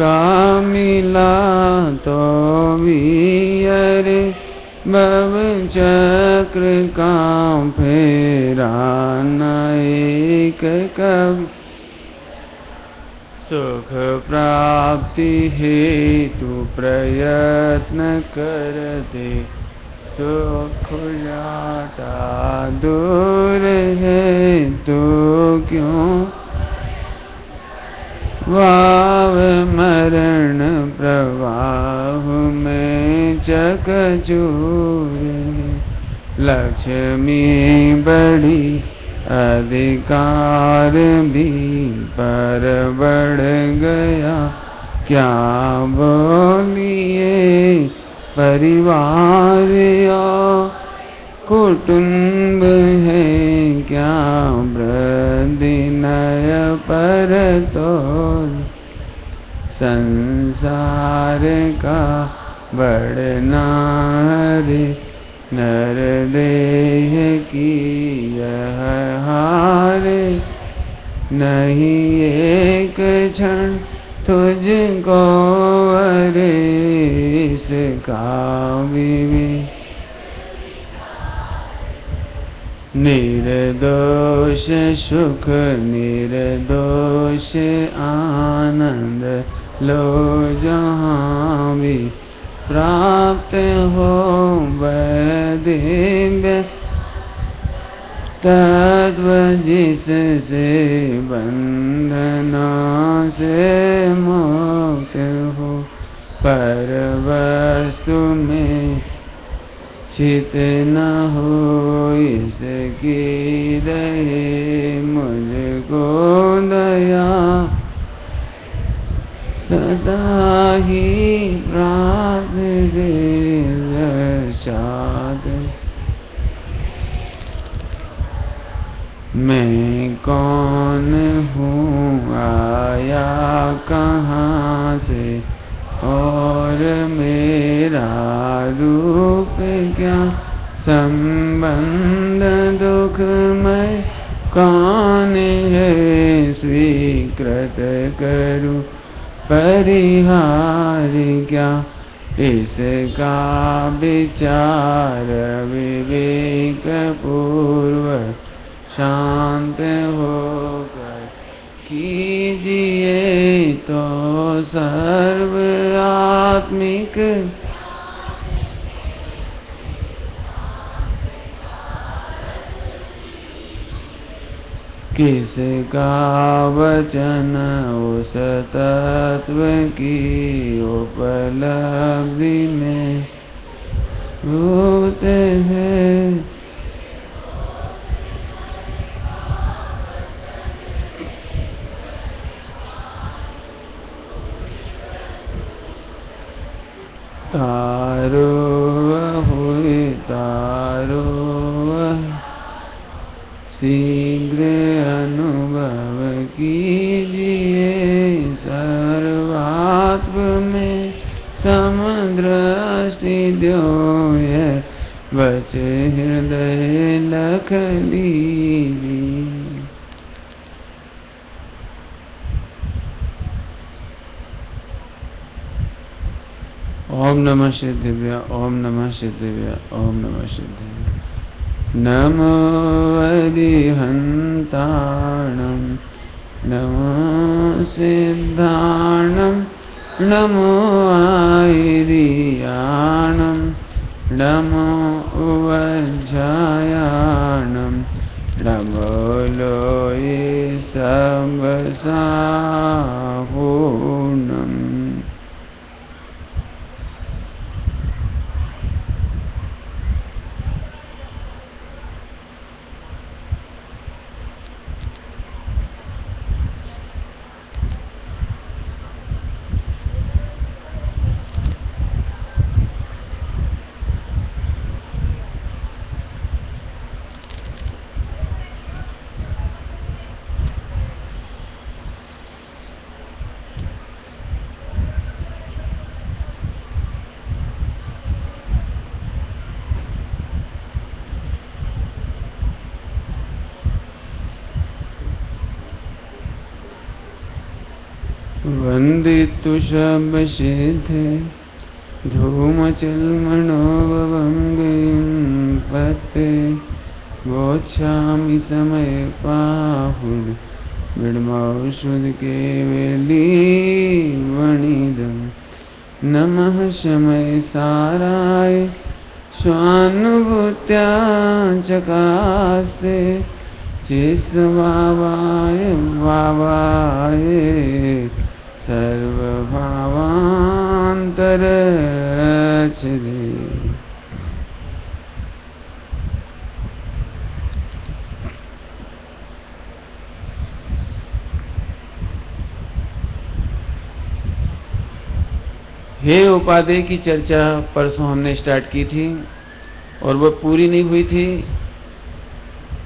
का मिला तो भी अरे भव चक्र का फेरा न एक कभी। सुख प्राप्ति हेतु प्रयत्न करते सुख जाता दूर है तो क्यों वाव मरण प्रवाह में चकचूर। लक्ष्मी बड़ी अधिकार भी पर बढ़ गया क्या बोलिए परिवार और कुटुंब है क्या वृद्धिनय पर तो संसार का बढ़ना रे नर देह की यह हारे। नहीं एक क्षण तुझको अरे इसका विवेक। निर्दोष सुख निर्दोष आनंद लो जहाँ भी प्राप्त हो वैदिव्य तत्व जिससे बंधना से मुक्त हो। पर वस्तु में चित न हो इसकी रहे मुझको दया सदा ही प्राप्त रसाद। मैं कौन हूँ आया कहाँ से और मेरा रूप क्या संबंध दुखमय कौन है स्वीकृत करूँ परिहार क्या। इसका विचार विवेक पूर्वक शांत होकर कीजिए तो सर्व आत्मिक किसका वचन उस तत्व की उपलब्धि में होते हैं। तारो हुए तारो शीघ्र अनुभव कीजिए सर्वात्म में समदृष्टि द्योय वच हृदय लख लीजिए। ओम नमः सिद्धिव्य ओम नमः सिद्धिव्य ओम नमः सिद्धिव्य। नमो अरिहन्ताणं नमो सिद्धाणं नमो आयर्याणं नमो उवज्झायाणं नमो लोये सबसाहूणम्। वंदितु शब सिद्धे धूमचल्मणोभङ्गीं पते गोच्छामि समय पाहुर बिडमौषुध केवली वणिदं नमः शमय साराय स्वानुभूत्या चकास्ते चिस्तभावाय भावाय सर्वभावान्तरच्छिदे। हे उपादेय की चर्चा परसों हमने स्टार्ट की थी और वह पूरी नहीं हुई थी,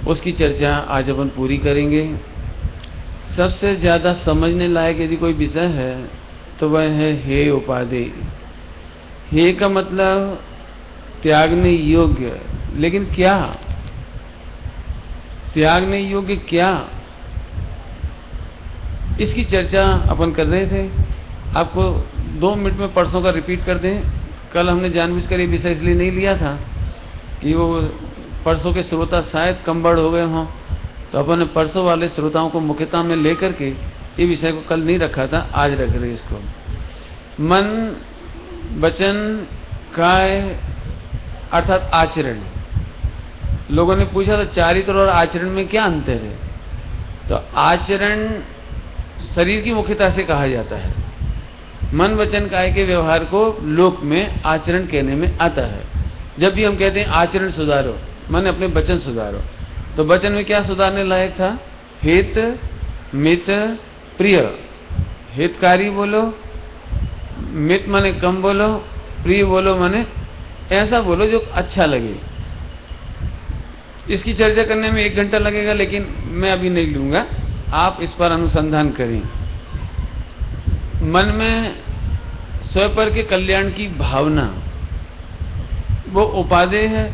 उसकी चर्चा आज अपन पूरी करेंगे। सबसे ज्यादा समझने लायक यदि कोई विषय है तो वह है हे उपादेय। हे का मतलब त्यागने योग्य, लेकिन क्या त्यागने योग्य, क्या, इसकी चर्चा अपन कर रहे थे। आपको 2 मिनट में परसों का रिपीट कर दें। कल हमने जानबूझकर ये विषय इसलिए नहीं लिया था कि वो परसों के श्रोता शायद कमबड़ हो गए हों, तो अपन ने परसों वाले श्रोताओं को मुख्यता में लेकर के ये विषय को कल नहीं रखा था, आज रख रहे इसको। मन, वचन, काय अर्थात आचरण। लोगों ने पूछा था चारित्र और आचरण में क्या अंतर है, तो आचरण शरीर की मुख्यता से कहा जाता है। मन वचन काय के व्यवहार को लोक में आचरण कहने में आता है। जब भी हम कहते हैं आचरण सुधारो, माने अपने वचन सुधारो, तो वचन में क्या सुधारने लायक था? हित, मित, प्रिय। हितकारी बोलो, मित माने कम बोलो, प्रिय बोलो माने ऐसा बोलो जो अच्छा लगे। इसकी चर्चा करने में 1 घंटा लगेगा, लेकिन मैं अभी नहीं लूंगा, आप इस पर अनुसंधान करें। मन में स्वपर के कल्याण की भावना वो उपादेय है,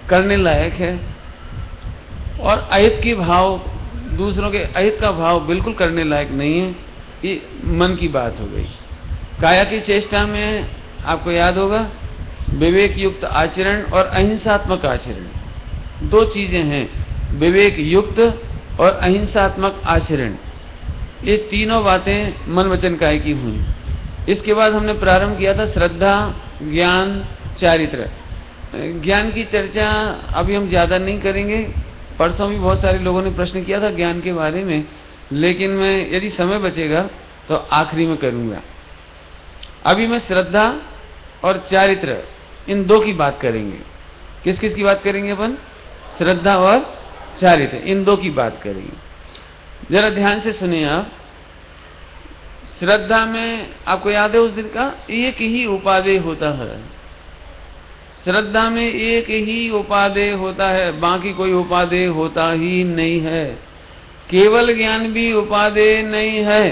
करने लायक है। और अहित की भाव, दूसरों के अहित का भाव बिल्कुल करने लायक नहीं है। ये मन की बात हो गई। काया की चेष्टा में आपको याद होगा विवेक युक्त आचरण और अहिंसात्मक आचरण, 2 चीजें हैं, विवेक युक्त और अहिंसात्मक आचरण। ये तीनों बातें मन वचन काय की हुई। इसके बाद हमने प्रारंभ किया था श्रद्धा, ज्ञान, चारित्र। ज्ञान की चर्चा अभी हम ज्यादा नहीं करेंगे। परसों भी बहुत सारे लोगों ने प्रश्न किया था ज्ञान के बारे में, लेकिन मैं यदि समय बचेगा तो आखिरी में करूंगा। अभी मैं श्रद्धा और चारित्र इन 2 की बात करेंगे। किस किस की बात करेंगे अपन? श्रद्धा और चारित्र, इन 2 की बात करेंगे। जरा ध्यान से सुनिए आप। श्रद्धा में आपको याद है उस दिन का एक ही उपादेय होता है। श्रद्धा में एक ही उपादेय होता है, बाकी कोई उपादेय होता ही नहीं है। केवल ज्ञान भी उपादेय नहीं है।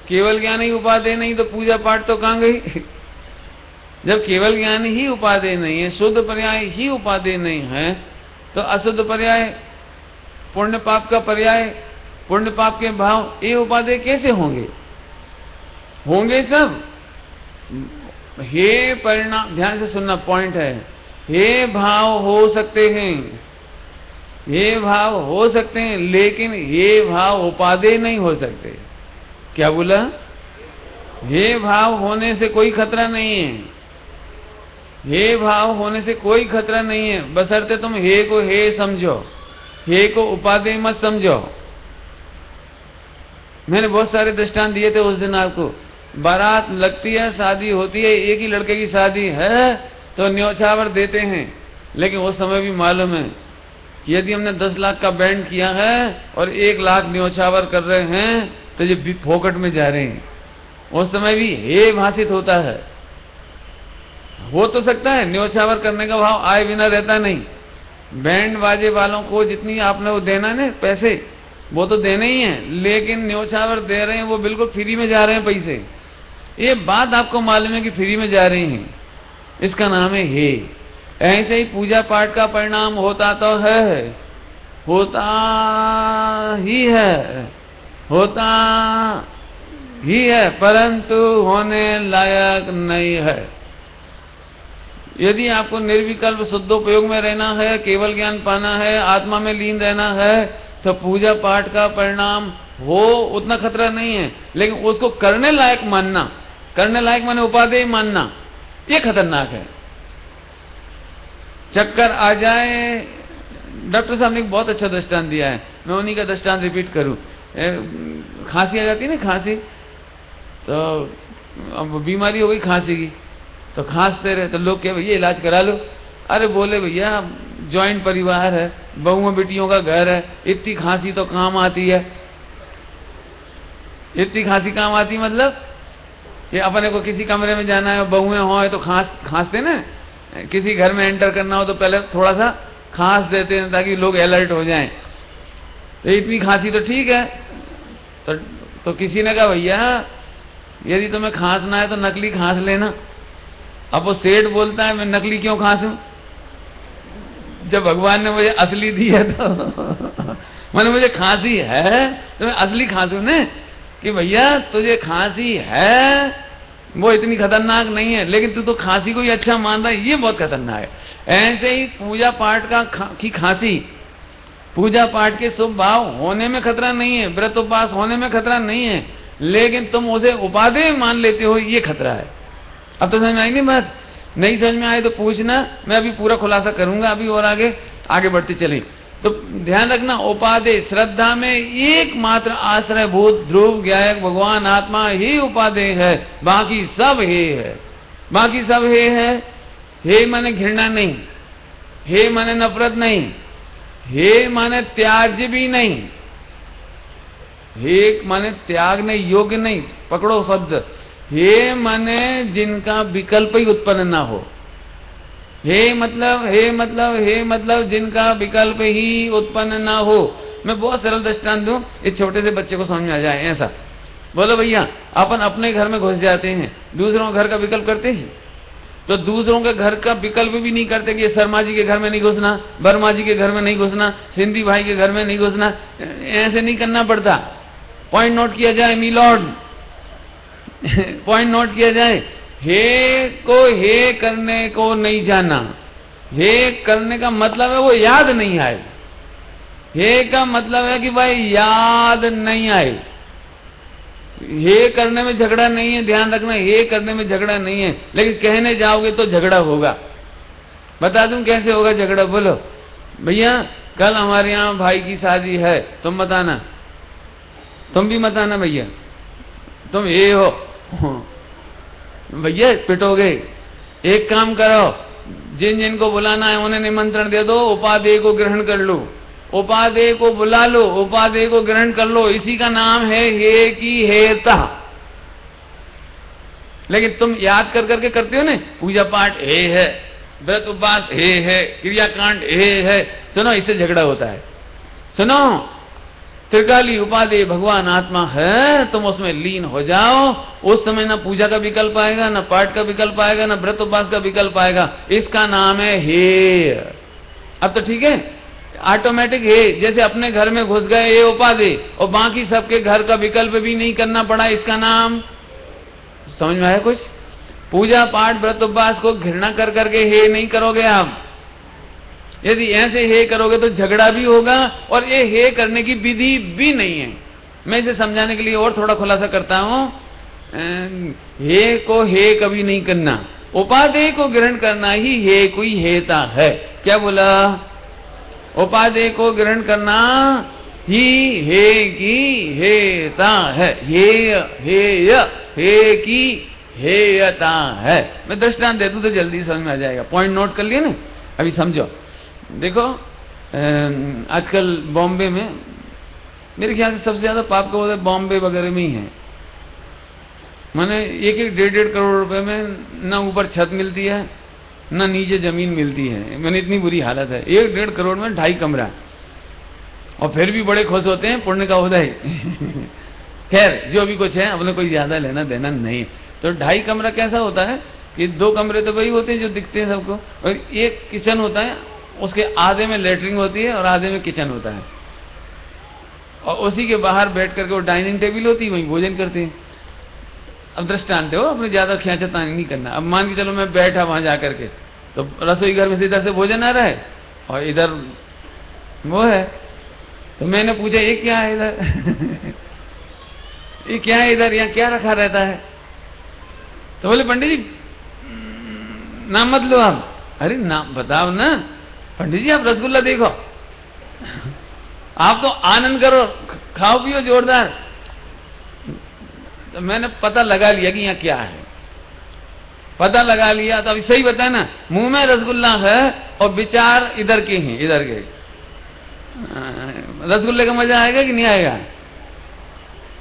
केवल ज्ञान ही उपादेय नहीं तो पूजा पाठ तो कहां गई? जब केवल ज्ञान ही उपादेय नहीं है, शुद्ध पर्याय ही उपादेय नहीं है, तो अशुद्ध पर्याय, पुण्य पाप का पर्याय, पुण्य पाप के भाव, ये उपादेय कैसे होंगे? होंगे सब। हे परिणाम, ध्यान से सुनना, पॉइंट है। हे भाव हो सकते हैं, हे भाव हो सकते हैं, लेकिन हे भाव उपादेय नहीं हो सकते। क्या बोला? हे भाव होने से कोई खतरा नहीं है। हे भाव होने से कोई खतरा नहीं है, बशर्ते तुम हे को हे समझो, हे को उपादेय मत समझो। मैंने बहुत सारे दृष्टांत दिए थे उस दिन आपको। बारात लगती है, शादी होती है, एक ही लड़के की शादी है तो न्योछावर देते हैं, लेकिन उस समय भी मालूम है कि यदि हमने 10 लाख का बैंड किया है और 1 लाख न्योछावर कर रहे हैं तो ये भी फोकट में जा रहे हैं। उस समय भी हे भाषित होता है। हो तो सकता है, न्योछावर करने का भाव आए बिना रहता नहीं। बैंड बाजे वालों को जितनी आपने वो देना ना पैसे, वो तो देने ही हैं, लेकिन न्योछावर दे रहे हैं वो बिल्कुल फ्री में जा रहे हैं पैसे। ये बात आपको मालूम है कि फ्री में जा रही हैं, इसका नाम है हे। ऐसे ही पूजा पाठ का परिणाम होता तो है, होता ही है, होता ही है परंतु होने लायक नहीं है। यदि आपको निर्विकल्प शुद्धोपयोग में रहना है, केवल ज्ञान पाना है, आत्मा में लीन रहना है, तो पूजा पाठ का परिणाम हो उतना खतरा नहीं है, लेकिन उसको करने लायक मानना, करने लायक माने उपादेय मानना, ये खतरनाक है। चक्कर आ जाए, डॉक्टर साहब ने एक बहुत अच्छा दृष्टांत दिया है, मैं उन्हीं का दृष्टांत रिपीट करूं। खांसी आ जाती है ना, खांसी, तो अब बीमारी हो गई खांसी की, तो खांसते रहे, तो लोग क्या भैया इलाज करा लो। अरे बोले भैया जॉइंट परिवार है, बहुओं बेटियों का घर है, इतनी खांसी तो काम आती है। इतनी खांसी काम आती मतलब ये अपने को किसी कमरे में जाना है, बहुएं हो तो खांसते ना, किसी घर में एंटर करना हो तो पहले थोड़ा सा खांस देते हैं ताकि लोग अलर्ट हो जाएं। तो इतनी खांसी तो ठीक है, तो किसी ने कहा भैया यदि तुम्हें खांसना है तो नकली खांस लेना। अब वो सेठ बोलता है मैं नकली क्यों खांसूं, जब भगवान ने मुझे असली दी है तो मैंने मुझे खांसी है तो मैं असली खांसूं ने, कि भैया तुझे खांसी है वो इतनी खतरनाक नहीं है, लेकिन तू तो खांसी को ही अच्छा मान रहा है, ये बहुत खतरनाक है। ऐसे ही पूजा पाठ की खांसी, पूजा पाठ के शुभ भाव होने में खतरा नहीं है, व्रत उपवास होने में खतरा नहीं है, लेकिन तुम उसे उपादेय मान लेते हो, ये खतरा है। अब तो समझ में आई नहीं बात? नहीं समझ में आए तो पूछना, मैं अभी पूरा खुलासा करूंगा अभी, और आगे बढ़ते चले। तो ध्यान रखना, उपादेय श्रद्धा में एकमात्र आश्रयभूत ध्रुव ज्ञायक भगवान आत्मा ही उपादेय है, बाकी सब हे है। बाकी सब हे है। हे माने घृणा नहीं, हे माने नफरत नहीं, हे माने त्याज्य भी नहीं, हे माने त्यागने योग्य नहीं, पकड़ो शब्द। हे माने जिनका विकल्प ही उत्पन्न ना हो। हे मतलब जिनका विकल्प ही उत्पन्न ना हो। मैं बहुत सरल दृष्टांत दूं, इस छोटे से बच्चे को समझ में आ जाए ऐसा। बोलो भैया अपन अपने घर में घुस जाते हैं, दूसरों के घर का विकल्प करते हैं, तो दूसरों के घर का विकल्प भी नहीं करते कि शर्मा जी के घर में नहीं घुसना, वर्मा जी के घर में नहीं घुसना, सिंधी भाई के घर में नहीं घुसना, ऐसे नहीं करना पड़ता। पॉइंट नोट किया जाए मीलॉर्ड, पॉइंट नोट किया जाए। हे को हे करने को नहीं जाना, हे करने का मतलब है वो याद नहीं आए। हे का मतलब है कि भाई याद नहीं आए। हे करने में झगड़ा नहीं है, ध्यान रखना, हे करने में झगड़ा नहीं है, लेकिन कहने जाओगे तो झगड़ा होगा। बता दूं कैसे होगा झगड़ा, बोलो भैया कल हमारे यहां भाई की शादी है, तुम बताना, तुम भी बताना भैया, तुम ये हो भैया पिटोगे। एक काम करो, जिन जिन को बुलाना है उन्हें निमंत्रण दे दो, उपादेय को ग्रहण कर लो, उपादेय को बुला लो, उपादेय को ग्रहण कर लो, इसी का नाम है हे की हेता। लेकिन तुम याद कर करके करते हो ना, पूजा पाठ हे है, व्रत उपवास हे है, क्रियाकांड हे है। सुनो इससे झगड़ा होता है। सुनो त्रिकाली उपादेय भगवान आत्मा है, तुम उसमें लीन हो जाओ, उस समय ना पूजा का विकल्प आएगा, ना पाठ का विकल्प आएगा, ना व्रत उपवास का विकल्प आएगा। इसका नाम है हे। अब तो ठीक है, ऑटोमेटिक हे, जैसे अपने घर में घुस गए ये उपादेय, और बाकी सबके घर का विकल्प भी नहीं करना पड़ा, इसका नाम समझ में आया कुछ? पूजा पाठ व्रत उपवास को घृणा कर करके हे नहीं करोगे आप। यदि ऐसे हे करोगे तो झगड़ा भी होगा, और ये हे करने की विधि भी नहीं है। मैं इसे समझाने के लिए और थोड़ा खुलासा करता हूं। हे को हे कभी नहीं करना, उपादेय को ग्रहण करना ही हे कोई हेता है। क्या बोला? उपादेय को ग्रहण करना ही हे की हेता है, हे की हेयता है। मैं दृष्टांत दे दूं तो जल्दी समझ में आ जाएगा। पॉइंट नोट कर लिए ना, अभी समझो। देखो आजकल बॉम्बे में मेरे ख्याल से सबसे ज्यादा पाप का बोलते बॉम्बे वगैरह में ही है। माने 1-1 करोड़ रुपए में ना ऊपर छत मिलती है, ना नीचे जमीन मिलती है। मैंने इतनी बुरी हालत है। 1-1.5 करोड़ में 2.5 कमरा, और फिर भी बड़े खुश होते हैं, पुण्य का उदय। खैर जो भी कुछ है, अपने कोई ज्यादा लेना देना नहीं। तो 2.5 कमरा कैसा होता है कि 2 कमरे तो वही होते हैं जो दिखते हैं सबको, और एक किचन होता है, उसके आधे में लेटरिन होती है और आधे में किचन होता है। और उसी के बाहर बैठ करके वो डाइनिंग टेबल होती है, वहीं भोजन करते हैं। अब दृष्टांत हो, अपने ज्यादा खींचतानी नहीं करना। अब मान के चलो मैं बैठा वहां जाकर के, तो रसोई घर में से इधर से भोजन आ रहा है और इधर वो है, तो मैंने पूछा ये क्या है इधर ये क्या है इधर, यहाँ क्या रखा रहता है? तो बोले पंडित जी नाम मत लो आप। अरे नाम बताओ ना पंडित जी, आप रसगुल्ला देखो, आप तो आनंद करो, खाओ पियो जोरदार। तो मैंने पता लगा लिया कि यहाँ क्या है, पता लगा लिया। तो अभी सही बता ना, मुंह में रसगुल्ला है और विचार इधर के हैं, इधर के। रसगुल्ले का मजा आएगा कि नहीं आएगा?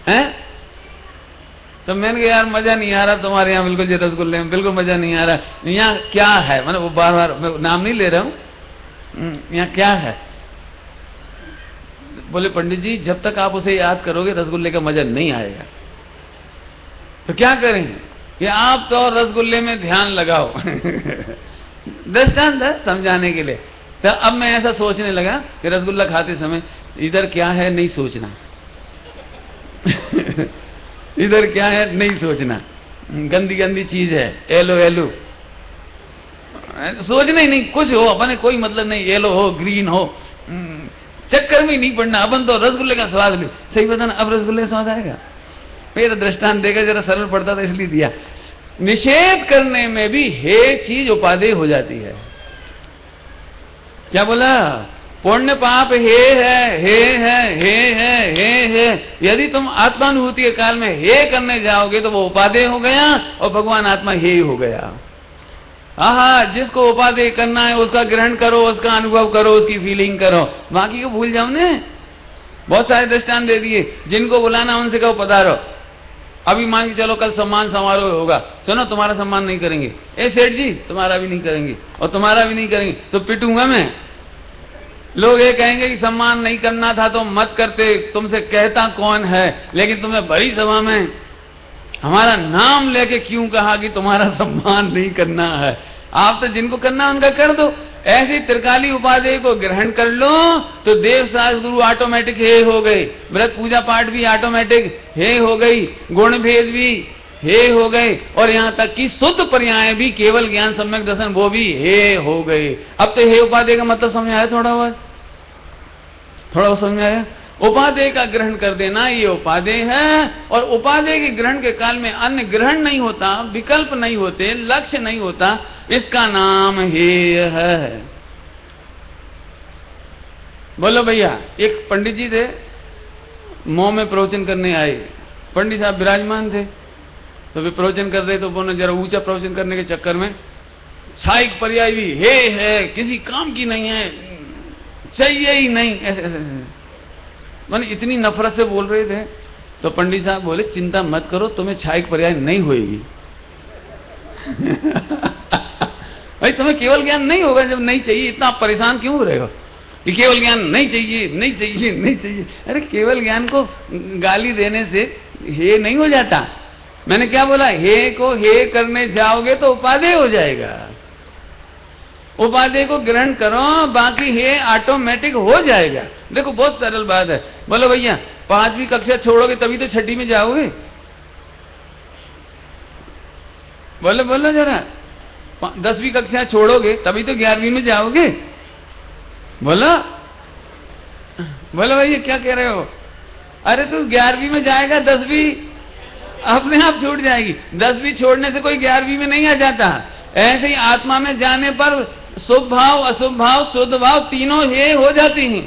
हैं? तो मैंने कहा यार मजा नहीं आ रहा तुम्हारे यहाँ, बिल्कुल ये रसगुल्ले में बिल्कुल मजा नहीं आ रहा। यहाँ क्या है? मैंने वो बार बार, मैं नाम नहीं ले रहा हूं, यहाँ क्या है? बोले पंडित जी जब तक आप उसे याद करोगे रसगुल्ले का मजा नहीं आएगा। तो क्या करें कि आप तो रसगुल्ले में ध्यान लगाओ दृष्टांत समझाने के लिए। तो अब मैं ऐसा सोचने लगा कि रसगुल्ला खाते समय इधर क्या है नहीं सोचना इधर क्या है नहीं सोचना, गंदी गंदी चीज है, येलो येलो सोचना ही नहीं, कुछ हो अपने कोई मतलब नहीं, येलो हो ग्रीन हो, चक्कर में ही नहीं पड़ना। अपन तो रसगुल्ले का स्वाद लो। सही बताना, अब रसगुल्ले का स्वाद आएगा? मेरा दृष्टांत देगा, जरा सरल पड़ता था इसलिए दिया। निषेध करने में भी हे चीज उपादेय हो जाती है। क्या बोला? पुण्य पाप हे है, हे है, हे है, हे है। यदि तुम आत्मानुभूति के काल में हे करने जाओगे तो वो उपादेय हो गया और भगवान आत्मा हे हो गया। आहा, जिसको उपादेय करना है उसका ग्रहण करो, उसका अनुभव करो, उसकी फीलिंग करो, बाकी को भूल जाओ ने। बहुत सारे दृष्टांत दे दिए, जिनको बुलाना उनसे कहो पधारो। अभी मान के चलो कल सम्मान समारोह होगा, सुनो तुम्हारा सम्मान नहीं करेंगे, ए सेठ जी तुम्हारा भी नहीं करेंगे और तुम्हारा भी नहीं करेंगे, तो पिटूंगा मैं। लोग ये कहेंगे कि सम्मान नहीं करना था तो मत करते, तुमसे कहता कौन है, लेकिन तुमने बड़ी सभा में हमारा नाम लेके क्यों कहा कि तुम्हारा सम्मान नहीं करना है? आप तो जिनको करना है उनका कर दो। ऐसी त्रिकाली उपादेय को ग्रहण कर लो तो देव शास्त्र गुरु ऑटोमेटिक हे हो गए, व्रत पूजा पाठ भी ऑटोमेटिक हे हो गई, गुण भेद भी हे हो गए, और यहां तक कि शुद्ध पर्याय भी, केवल ज्ञान सम्यक दर्शन वो भी हे हो गए। अब तो हे उपादेय का मतलब समझ आया? थोड़ा समझ आया? उपादेय का ग्रहण कर देना ये उपादेय है, और उपादेय के ग्रहण के काल में अन्य ग्रहण नहीं होता, विकल्प नहीं होते, लक्ष्य नहीं होता, इसका नाम हेय है। बोलो भैया, एक पंडित जी थे, मऊ में प्रवचन करने आए। पंडित साहब विराजमान थे, तो वे प्रवचन कर रहे, तो उन्होंने जरा ऊंचा प्रवचन करने के चक्कर में छाइक पर्याय भी हे है, किसी काम की नहीं है, चाहिए ही नहीं, ऐसे मैंने इतनी नफरत से बोल रहे थे। तो पंडित साहब बोले चिंता मत करो, तुम्हें छाइक पर्याय नहीं होगी भाई तुम्हें केवल ज्ञान नहीं होगा जब नहीं चाहिए, इतना परेशान क्यों रहे हो कि केवल ज्ञान नहीं चाहिए, नहीं चाहिए, नहीं चाहिए। अरे केवल ज्ञान को गाली देने से हे नहीं हो जाता। मैंने क्या बोला? हे को हे करने जाओगे तो उपादेय हो जाएगा। उपादेय को ग्रहण करो, बाकी हे ऑटोमेटिक हो जाएगा। देखो बहुत सरल बात है। बोलो भैया 5वीं कक्षा छोड़ोगे तभी तो 6ठी में जाओगे? बोलो बोलो जरा, 10वीं कक्षा छोड़ोगे तभी तो 11वीं में जाओगे? बोलो बोलो भैया क्या कह रहे हो? अरे तू 11वीं में जाएगा, 10वीं अपने आप छूट जाएगी। 10वीं छोड़ने से कोई 11वीं में नहीं आ जाता। ऐसे ही आत्मा में जाने पर शुभ भाव, अशुभ भाव, शुद्ध भाव तीनों हे हो जाती हैं।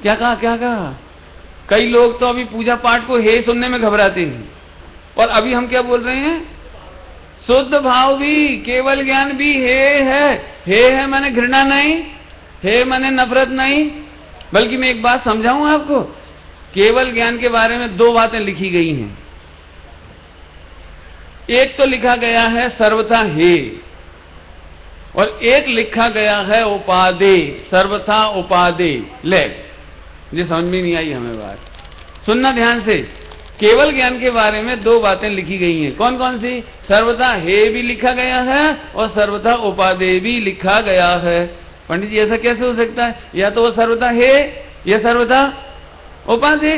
क्या कहा? क्या कहा? कई लोग तो अभी पूजा पाठ को हे सुनने में घबराते हैं, और अभी हम क्या बोल रहे हैं? शुद्ध भाव भी, केवल ज्ञान भी हे है। हे है माने घृणा नहीं, हे माने नफरत नहीं। बल्कि मैं एक बात समझाऊं आपको, केवल ज्ञान के बारे में 2 बातें लिखी गई हैं। एक तो लिखा गया है सर्वथा हे, और एक लिखा गया है उपादेय, सर्वथा उपादेय। ले ये समझ में नहीं आई हमें बात, सुनना ध्यान से। केवल ज्ञान के बारे में 2 बातें लिखी गई हैं। कौन कौन सी? सर्वथा हे भी लिखा गया है और सर्वथा उपादेय भी लिखा गया है। पंडित जी ऐसा कैसे हो सकता है? या तो वो सर्वथा हे या सर्वथा उपाधि।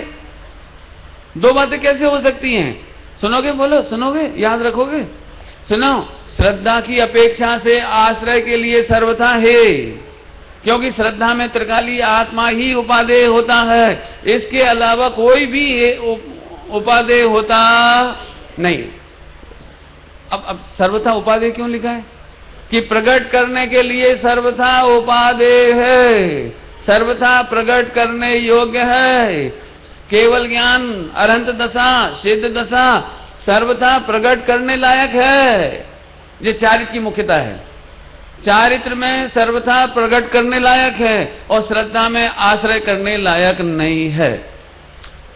दो बातें कैसे हो सकती हैं? सुनोगे? बोलो, सुनोगे? याद रखोगे? सुनो, श्रद्धा की अपेक्षा से आश्रय के लिए सर्वथा है, क्योंकि श्रद्धा में त्रिकाली आत्मा ही उपादेय होता है, इसके अलावा कोई भी उपादेय होता नहीं। अब सर्वथा उपादेय क्यों लिखा है? कि प्रकट करने के लिए सर्वथा उपादेय है, सर्वथा प्रकट करने योग्य है। केवल ज्ञान, अरहंत दशा, सिद्ध दशा सर्वथा प्रकट करने लायक है। ये चारित्र की मुख्यता है। चारित्र में सर्वथा प्रकट करने लायक है और श्रद्धा में आश्रय करने लायक नहीं है।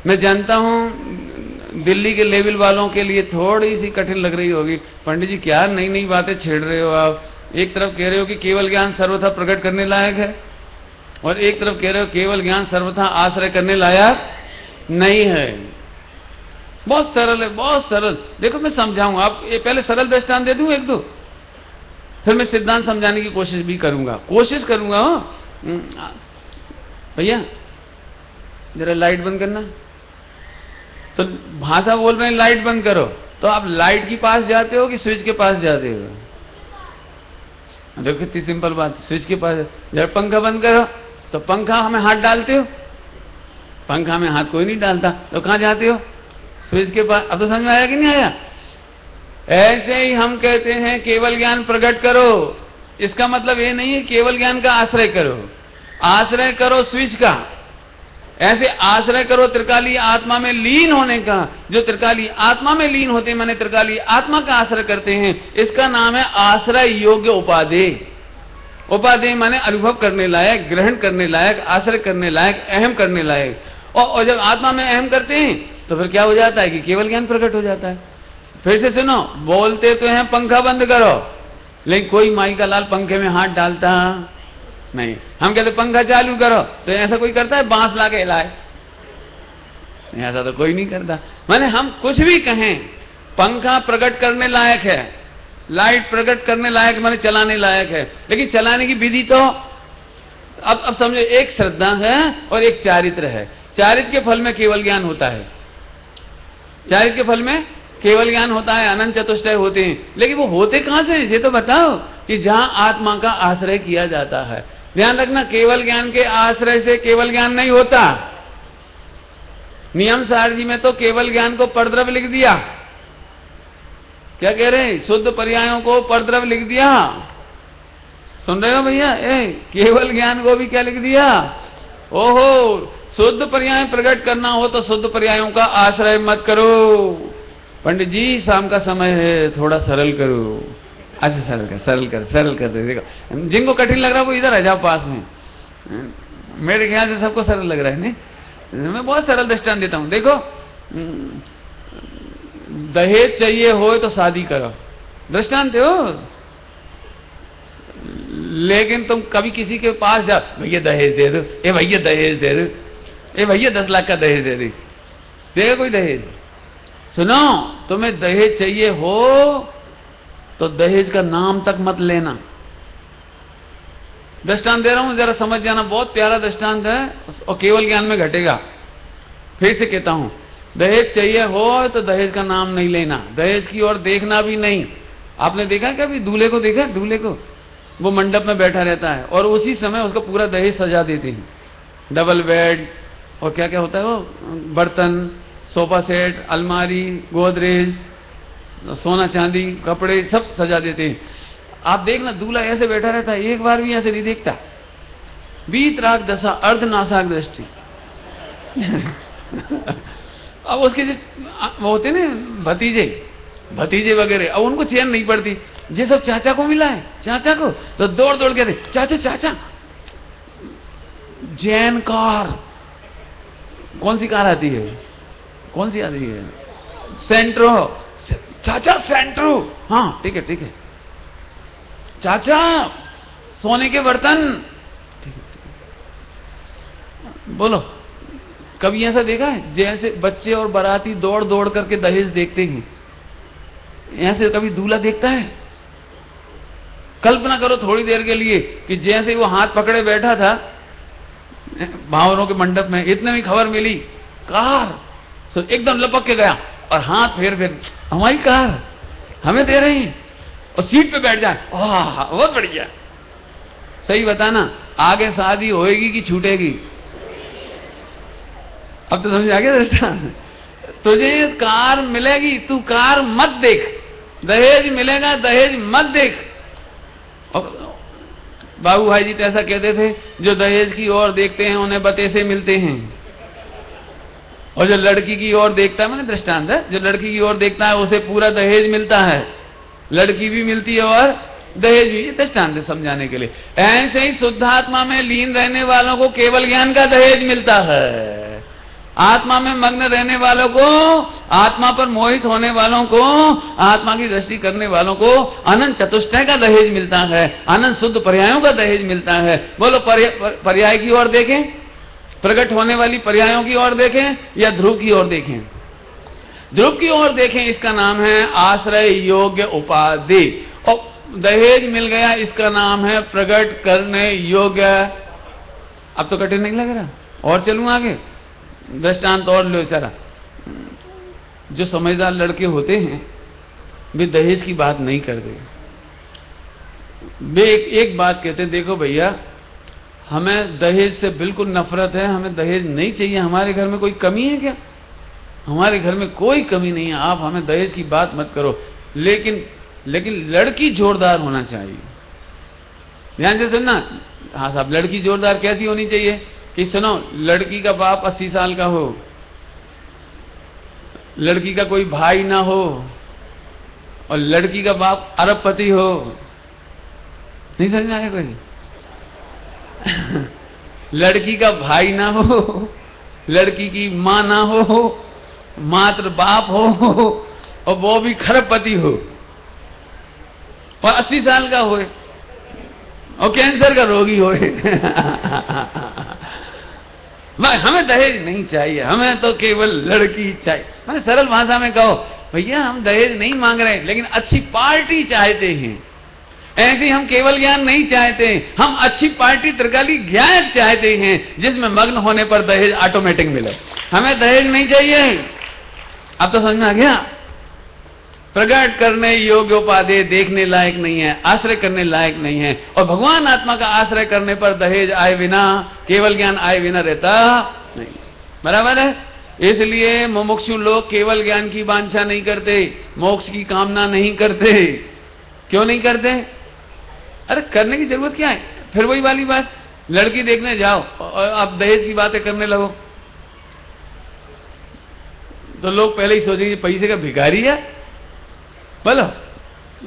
मैं जानता हूं दिल्ली के लेवल वालों के लिए थोड़ी सी कठिन लग रही होगी। पंडित जी क्या नई नई बातें छेड़ रहे हो आप? एक तरफ कह रहे हो कि केवल ज्ञान सर्वथा प्रकट करने लायक है और एक तरफ कह रहे हो केवल ज्ञान सर्वथा आश्रय करने लायक नहीं है। बहुत सरल है, बहुत सरल। देखो मैं समझाऊंगा, आप ये पहले सरल दृष्टांत दे दूं एक दो, फिर मैं सिद्धांत समझाने की कोशिश भी करूंगा, भैया जरा लाइट बंद करना। तो भाषा बोल रहे हैं लाइट बंद करो, तो आप लाइट के पास जाते हो कि स्विच के पास जाते हो? देखो कितनी सिंपल बात, स्विच के पास। जरा पंखा बंद करो, तो पंखा हमें हाथ डालते हो? पंखा में हाथ कोई नहीं डालता, तो कहां जाते हो? स्विच के पास। अब तो समझ में आया कि नहीं आया? ऐसे ही हम कहते हैं केवल ज्ञान प्रकट करो, इसका मतलब ये नहीं है केवल ज्ञान का आश्रय करो। आश्रय करो स्विच का, ऐसे आश्रय करो त्रिकाली आत्मा में लीन होने का। जो त्रिकाली आत्मा में लीन होते हैं माने त्रिकाली आत्मा का आश्रय करते हैं, इसका नाम है आश्रय योग्य उपादेय। उपादेय माने अनुभव करने लायक, ग्रहण करने लायक, आश्रय करने लायक, अहम करने लायक। और जब आत्मा में अहम करते हैं तो फिर क्या हो जाता है कि केवल ज्ञान प्रकट हो जाता है। फिर से सुनो, बोलते तो हैं पंखा बंद करो, लेकिन कोई माई का लाल पंखे में हाथ डालता नहीं। हम कहते पंखा चालू करो, तो ऐसा कोई करता है? बांस ला के हिलाए, ऐसा तो कोई नहीं करता। माने हम कुछ भी कहें, पंखा प्रकट करने लायक है, लाइट प्रकट करने लायक माने चलाने लायक है, लेकिन चलाने की विधि तो अब समझो, एक श्रद्धा है और एक चारित्र है। चारित्र के फल में केवल ज्ञान होता है, चारित्र के फल में केवल ज्ञान होता है, अनंत चतुष्टय होते हैं। लेकिन वो होते कहां से? ये तो बताओ। कि जहां आत्मा का आश्रय किया जाता है। ध्यान रखना, केवल ज्ञान के आश्रय से केवल ज्ञान नहीं होता। नियम सारजी में तो केवल ज्ञान को परद्रव्य लिख दिया। क्या कह रहे हैं? शुद्ध पर्यायों को परद्रव्य लिख दिया। सुन रहे हो भैया? केवल ज्ञान को भी क्या लिख दिया? ओहो, शुद्ध पर्याय प्रकट करना हो तो शुद्ध पर्यायों का आश्रय मत करो। पंडित जी शाम का समय है, थोड़ा सरल करो। अच्छा सरल कर दे। देखो जिनको कठिन लग रहा है वो इधर आ जाओ पास में। मेरे ख्याल से सबको सरल लग रहा है। नहीं, मैं बहुत सरल दृष्टांत देता हूं। देखो, दहेज चाहिए हो तो शादी करो, दृष्टांत दो। लेकिन तुम कभी किसी के पास जा, भैया दहेज दे दो, ए भैया दहेज दे दो, ए भैया 10 लाख का दहेज दे दे, देगा कोई दहेज? सुनो, तुम्हें दहेज चाहिए हो तो दहेज का नाम तक मत लेना। दृष्टांत दे रहा हूं, जरा समझ जाना, बहुत प्यारा दृष्टांत है और केवल ज्ञान में घटेगा। फिर से कहता हूं, दहेज चाहिए हो तो दहेज का नाम नहीं लेना, दहेज की ओर देखना भी नहीं। आपने देखा क्या? अभी दूल्हे को देखा? दूल्हे को वो मंडप में बैठा रहता है और उसी समय उसका पूरा दहेज सजा देते हैं। डबल बेड और क्या क्या होता है वो, बर्तन, सोफा सेट, अलमारी, गोदरेज, सोना चांदी, कपड़े सब सजा देते हैं। आप देखना दूल्हा ऐसे बैठा रहता है, एक बार भी ऐसे नहीं देखता। बीत राग दशा अर्धनाशाक दृष्टि। अब उसके जो वो होते ना भतीजे वगैरह, अब उनको चैन नहीं पड़ती। ये सब चाचा को मिला है, चाचा को, तो दौड़ दौड़ के चाचा जैन कार। कौन सी कार आती है? कौन सी आती है? सेंट्रो। चाचा सेंट्रो, हाँ ठीक है। चाचा सोने के बर्तन, ठीक है। बोलो, कभी ऐसा देखा है जैसे बच्चे और बाराती दौड़ दौड़ करके दहेज देखते हैं, ऐसे कभी दूल्हा देखता है? कल्पना करो थोड़ी देर के लिए कि जैसे वो हाथ पकड़े बैठा था, भावरों के मंडप में। इतने में खबर मिली कार, सो एकदम लपक के गया और हाथ फेर हमारी कार हमें दे रही हैं और सीट पे बैठ जाए, बहुत बढ़िया। सही बताना, आगे शादी होएगी कि छूटेगी? अब तो समझ आ गया दृष्टा। तुझे कार मिलेगी, तू कार मत देख। दहेज मिलेगा, दहेज मत देख। और बाबू भाई जी तो ऐसा कहते थे, जो दहेज की ओर देखते हैं उन्हें बतेसे मिलते हैं, और जो लड़की की ओर देखता है, मैंने दृष्टांत है, जो लड़की की ओर देखता है उसे पूरा दहेज मिलता है। लड़की भी मिलती है और दहेज भी। ये दृष्टांत है समझाने के लिए। ऐसे ही शुद्धात्मा में लीन रहने वालों को केवल ज्ञान का दहेज मिलता है। आत्मा में मग्न रहने वालों को, आत्मा पर मोहित होने वालों को, आत्मा की दृष्टि करने वालों को अनंत चतुष्टय का दहेज मिलता है, अनंत शुद्ध पर्यायों का दहेज मिलता है। बोलो, पर्याय की ओर देखें, प्रकट होने वाली पर्यायों की ओर देखें या ध्रुव की ओर देखें? ध्रुव की ओर देखें, इसका नाम है आश्रय योग्य उपाधि। और दहेज मिल गया, इसका नाम है प्रकट करने योग्य। अब तो कठिन नहीं लग रहा? और चलूं आगे, दृष्टांत और लो सारा। जो समझदार लड़के होते हैं वे दहेज की बात नहीं करते। वे एक बात कहते हैं, देखो भैया, हमें दहेज से बिल्कुल नफरत है, हमें दहेज नहीं चाहिए। हमारे घर में कोई कमी है क्या? हमारे घर में कोई कमी नहीं है, आप हमें दहेज की बात मत करो। लेकिन लड़की जोरदार होना चाहिए। ध्यान से सुनना। हाँ साहब, लड़की जोरदार कैसी होनी चाहिए? कि सुनो, लड़की का बाप 80 साल का हो, लड़की का कोई भाई ना हो, और लड़की का बाप अरबपति हो। नहीं समझ में आया कोई? लड़की का भाई ना हो, लड़की की मां ना हो, मात्र बाप हो, और वो भी खरबपति हो, और 80 साल का होए, और कैंसर का रोगी होए। हमें दहेज नहीं चाहिए, हमें तो केवल लड़की चाहिए। मैंने सरल भाषा में कहो, भैया हम दहेज नहीं मांग रहे, लेकिन अच्छी पार्टी चाहते हैं। ऐसे हम केवल ज्ञान नहीं चाहते, हम अच्छी पार्टी त्रिकाली ज्ञान चाहते हैं, जिसमें मग्न होने पर दहेज ऑटोमेटिक मिले। हमें दहेज नहीं चाहिए। अब तो समझ में आ गया? प्रकट करने योग्य उपाधि देखने लायक नहीं है, आश्रय करने लायक नहीं है। और भगवान आत्मा का आश्रय करने पर दहेज आए बिना, केवल ज्ञान आए बिना रहता नहीं। बराबर है? इसलिए मुमुक्षु लोग केवल ज्ञान की वांछा नहीं करते, मोक्ष की कामना नहीं करते। क्यों नहीं करते? अरे करने की जरूरत क्या है? फिर वही वाली बात, लड़की देखने जाओ और आप दहेज की बातें करने लगो, तो लोग पहले ही सोचेंगे पैसे का भिखारी है। बोलो,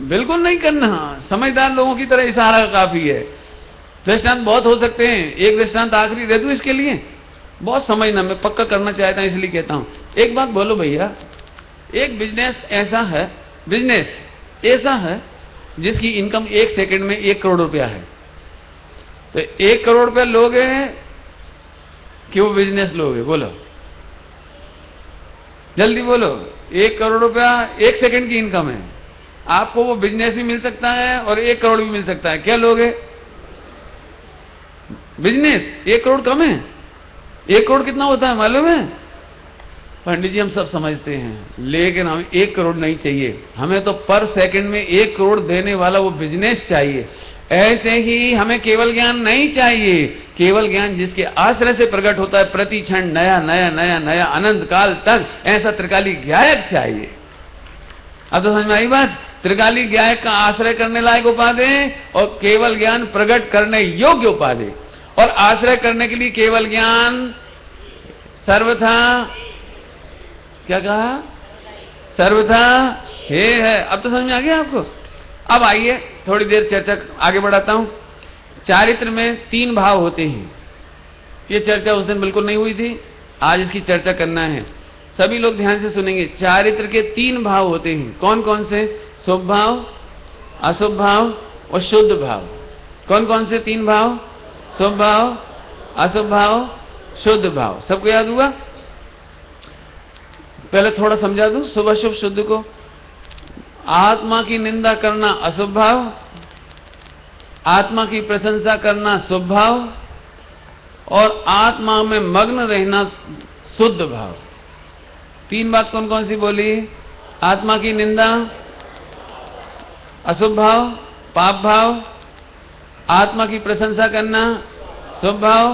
बिल्कुल नहीं करना। समझदार लोगों की तरह इशारा काफी है। दृष्टांत बहुत हो सकते हैं, एक दृष्टांत आखिरी दे दूं इसके लिए। बहुत समझना, मैं पक्का करना चाहता हूं इसलिए कहता हूं। एक बात बोलो भैया, एक बिजनेस ऐसा है जिसकी इनकम 1 सेकंड में 1 करोड़ रुपया है। तो 1 करोड़ रुपया लोगे कि वो बिजनेस लोगे? बोलो जल्दी बोलो। 1 करोड़ रुपया 1 सेकंड की इनकम है। आपको वो बिजनेस भी मिल सकता है और 1 करोड़ भी मिल सकता है। क्या लोगे? बिजनेस। 1 करोड़ कम है? 1 करोड़ कितना होता है मालूम है? पंडित जी हम सब समझते हैं, लेकिन हमें 1 करोड़ नहीं चाहिए। हमें तो पर सेकंड में 1 करोड़ देने वाला वो बिजनेस चाहिए। ऐसे ही हमें केवल ज्ञान नहीं चाहिए। केवल ज्ञान जिसके आश्रय से प्रकट होता है, प्रति क्षण नया नया नया नया अनंत काल तक, ऐसा त्रिकाली ज्ञायक चाहिए। अब तो समझ में आई बात? त्रिकाली ज्ञायक का आश्रय करने लायक उपाधि और केवल ज्ञान प्रकट करने योग्य उपाधि। और आश्रय करने के लिए केवल ज्ञान सर्वथा, क्या कहा? सर्वथा हे है। अब तो समझ में आ गया आपको? अब आइए थोड़ी देर चर्चा आगे बढ़ाता हूं। चारित्र में 3 भाव होते हैं। ये चर्चा उस दिन बिल्कुल नहीं हुई थी, आज इसकी चर्चा करना है। सभी लोग ध्यान से सुनेंगे। चारित्र के 3 भाव होते हैं। कौन कौन से? शुभ भाव, अशुभ भाव और शुद्ध भाव। कौन कौन से 3 भाव? शुभ भाव, अशुभ भाव, शुद्ध भाव। सबको याद हुआ? पहले थोड़ा समझा दूं शुभ अशुभ शुद्ध को। आत्मा की निंदा करना अशुभ भाव, आत्मा की प्रशंसा करना शुभ भाव, और आत्मा में मग्न रहना शुद्ध भाव। तीन बात कौन कौन सी बोली? आत्मा की निंदा अशुभ भाव, पाप भाव, आत्मा की प्रशंसा करना शुभ भाव,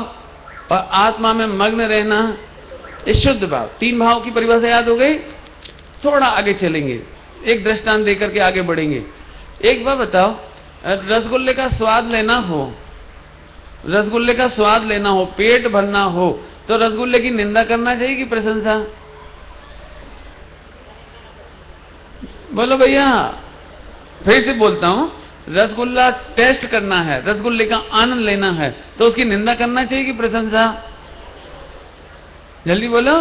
और आत्मा में मग्न रहना ये शुद्ध भाव। तीन भाव की परिभाषा याद हो गई? थोड़ा आगे चलेंगे, एक दृष्टांत देकर के आगे बढ़ेंगे। एक बार बताओ, रसगुल्ले का स्वाद लेना हो, रसगुल्ले का स्वाद लेना हो, पेट भरना हो, तो रसगुल्ले की निंदा करना चाहिए कि प्रशंसा? बोलो भैया। फिर से बोलता हूं, रसगुल्ला टेस्ट करना है, रसगुल्ले का आनंद लेना है, तो उसकी निंदा करना चाहिए कि प्रशंसा? जल्दी बोलो।